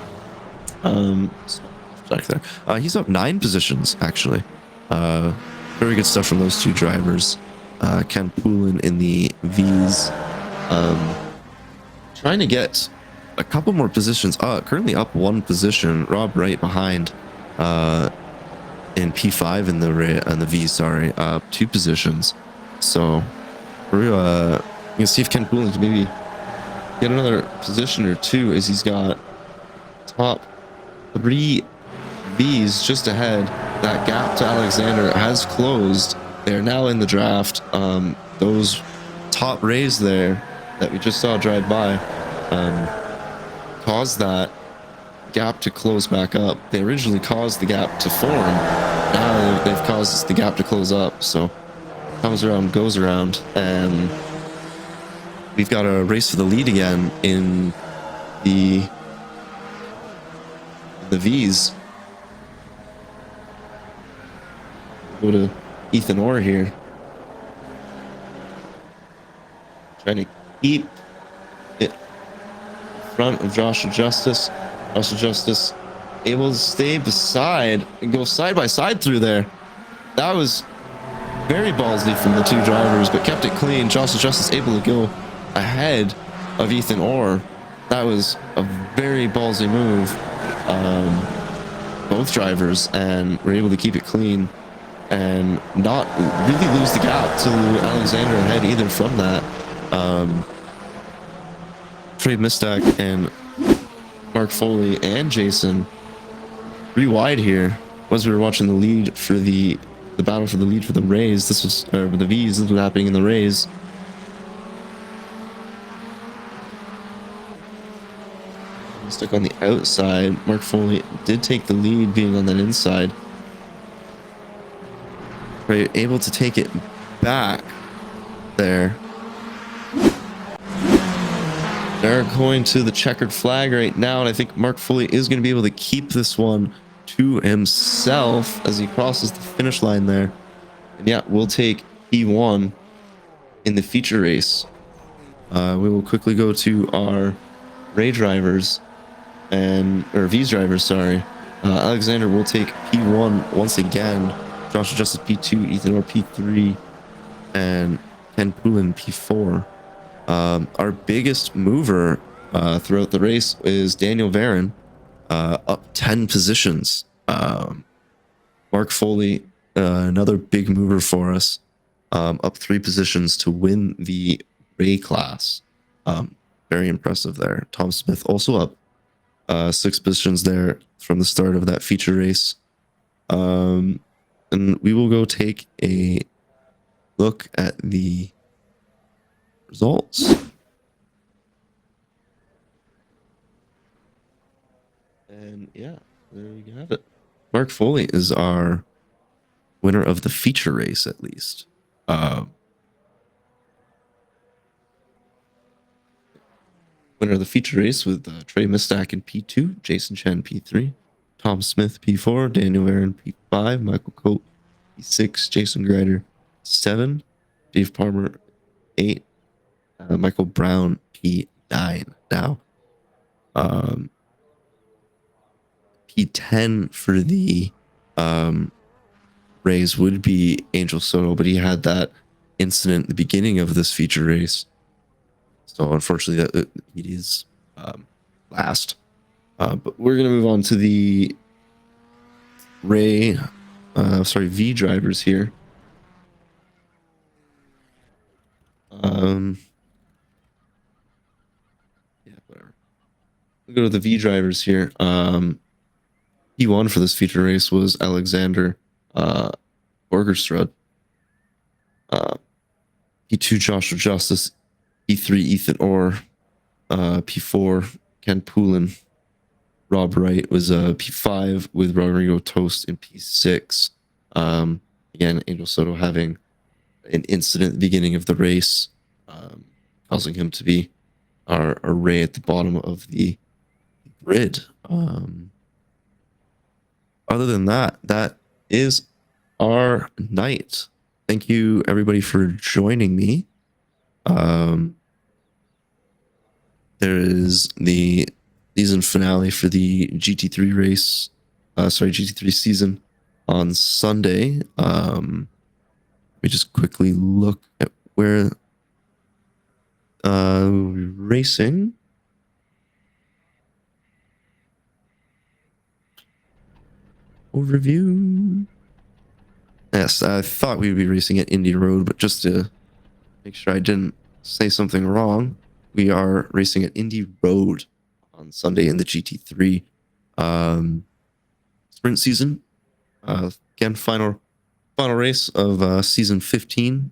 Back there. He's up 9 positions actually. Very good stuff from those 2 drivers. Ken Poulin in the V's. Trying to get a couple more positions. Currently up 1 position. Rob Wright behind in P5 in the V. Sorry, 2 positions. So we're you can see if Ken Poulin can maybe get another position or 2 as he's got top 3 V's just ahead. That gap to Alexander has closed. They're now in the draft. Those top rays there that we just saw drive by caused that gap to close back up. They originally caused the gap to form. Now they've caused the gap to close up. So comes around, goes around, and we've got a race for the lead again in the V's. Go to Ethan Orr here. Trying to keep it in front of Joshua Justice. Joshua Justice able to stay beside and go side by side through there. That was very ballsy from the 2 drivers, but kept it clean. Joshua Justice able to go ahead of Ethan Orr. That was a very ballsy move. Both drivers, and were able to keep it clean and not really lose the gap to Alexander ahead either from that. Trey Mistak and Mark Foley and Jason pretty wide here as we were watching the lead for the battle for the lead for the Rays. This was for the V's. This was happening in the Rays. Stuck on the outside. Mark Foley did take the lead being on that inside. Right, able to take it back there. They're going to the checkered flag right now, and I think Mark Foley is going to be able to keep this one to himself as he crosses the finish line there. And yeah, we'll take P1 in the feature race. We will quickly go to our Ray drivers or Vees drivers, sorry. Alexander will take P1 once again. Joshua Justice P2, Ethan Orr P3, and Ken Poulin P4. Our biggest mover throughout the race is Daniel Varon, up 10 positions. Mark Foley, another big mover for us, up 3 positions to win the Ray class. Very impressive there. Tom Smith also up 6 positions there from the start of that feature race. And we will go take a look at the results. And yeah, there you have it. Mark Foley is our winner of the feature race, at least. Winner of the feature race with Trey Mistack in P2, Jason Chen P3, Tom Smith P4, Daniel Aaron P5, Michael Coate P6, Jason Grider 7, Dave Palmer 8, Michael Brown P9. Now, P10 for the Rays would be Angel Soto, but he had that incident at the beginning of this feature race. So unfortunately, it is last. But we're going to move on to the V drivers here. Yeah, whatever. We'll go to the V drivers here. P1 for this feature race was Alexander Borgerstrud. P2 Joshua Justice, P3 Ethan Orr, P4 Ken Poulin. Rob Wright was P5 with Rodrigo Toast in P6. Again, Angel Soto having an incident at the beginning of the race, causing him to be our Ray at the bottom of the grid. Other than that, that is our night. Thank you, everybody, for joining me. There is the season finale for the GT3 race, GT3 season on Sunday. Let me just quickly look at where we're racing. Overview. Yes, I thought we'd be racing at Indy Road, but just to make sure I didn't say something wrong, we are racing at Indy Road on Sunday in the GT3 sprint season. Again, final race of season 15.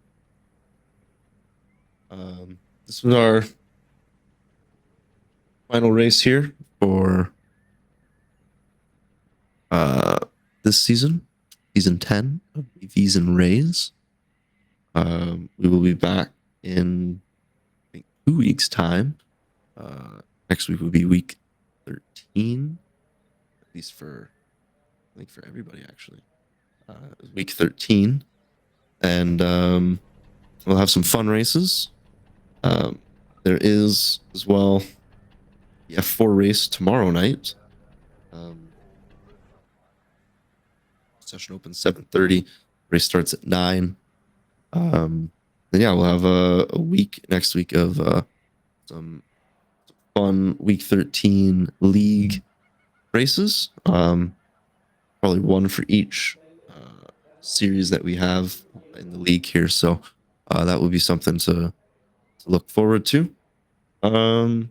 This was our final race here for this season 10 of Vees and Rays. We will be back in, I think, 2 weeks' time. Next week will be week 13, at least for everybody, actually. Week 13, and we'll have some fun races. There is as well the F4 race tomorrow night. Session opens 7:30. Race starts at 9. Then yeah, we'll have a week next week of some fun week 13 league races. Probably one for each series that we have in the league here. So that would be something to look forward to. Yeah,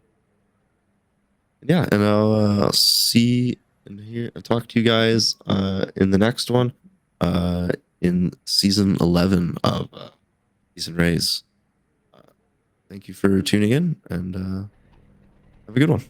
and I'll see and hear and talk to you guys in the next one in season 11 of Vees and Rays. Thank you for tuning in, and have a good one.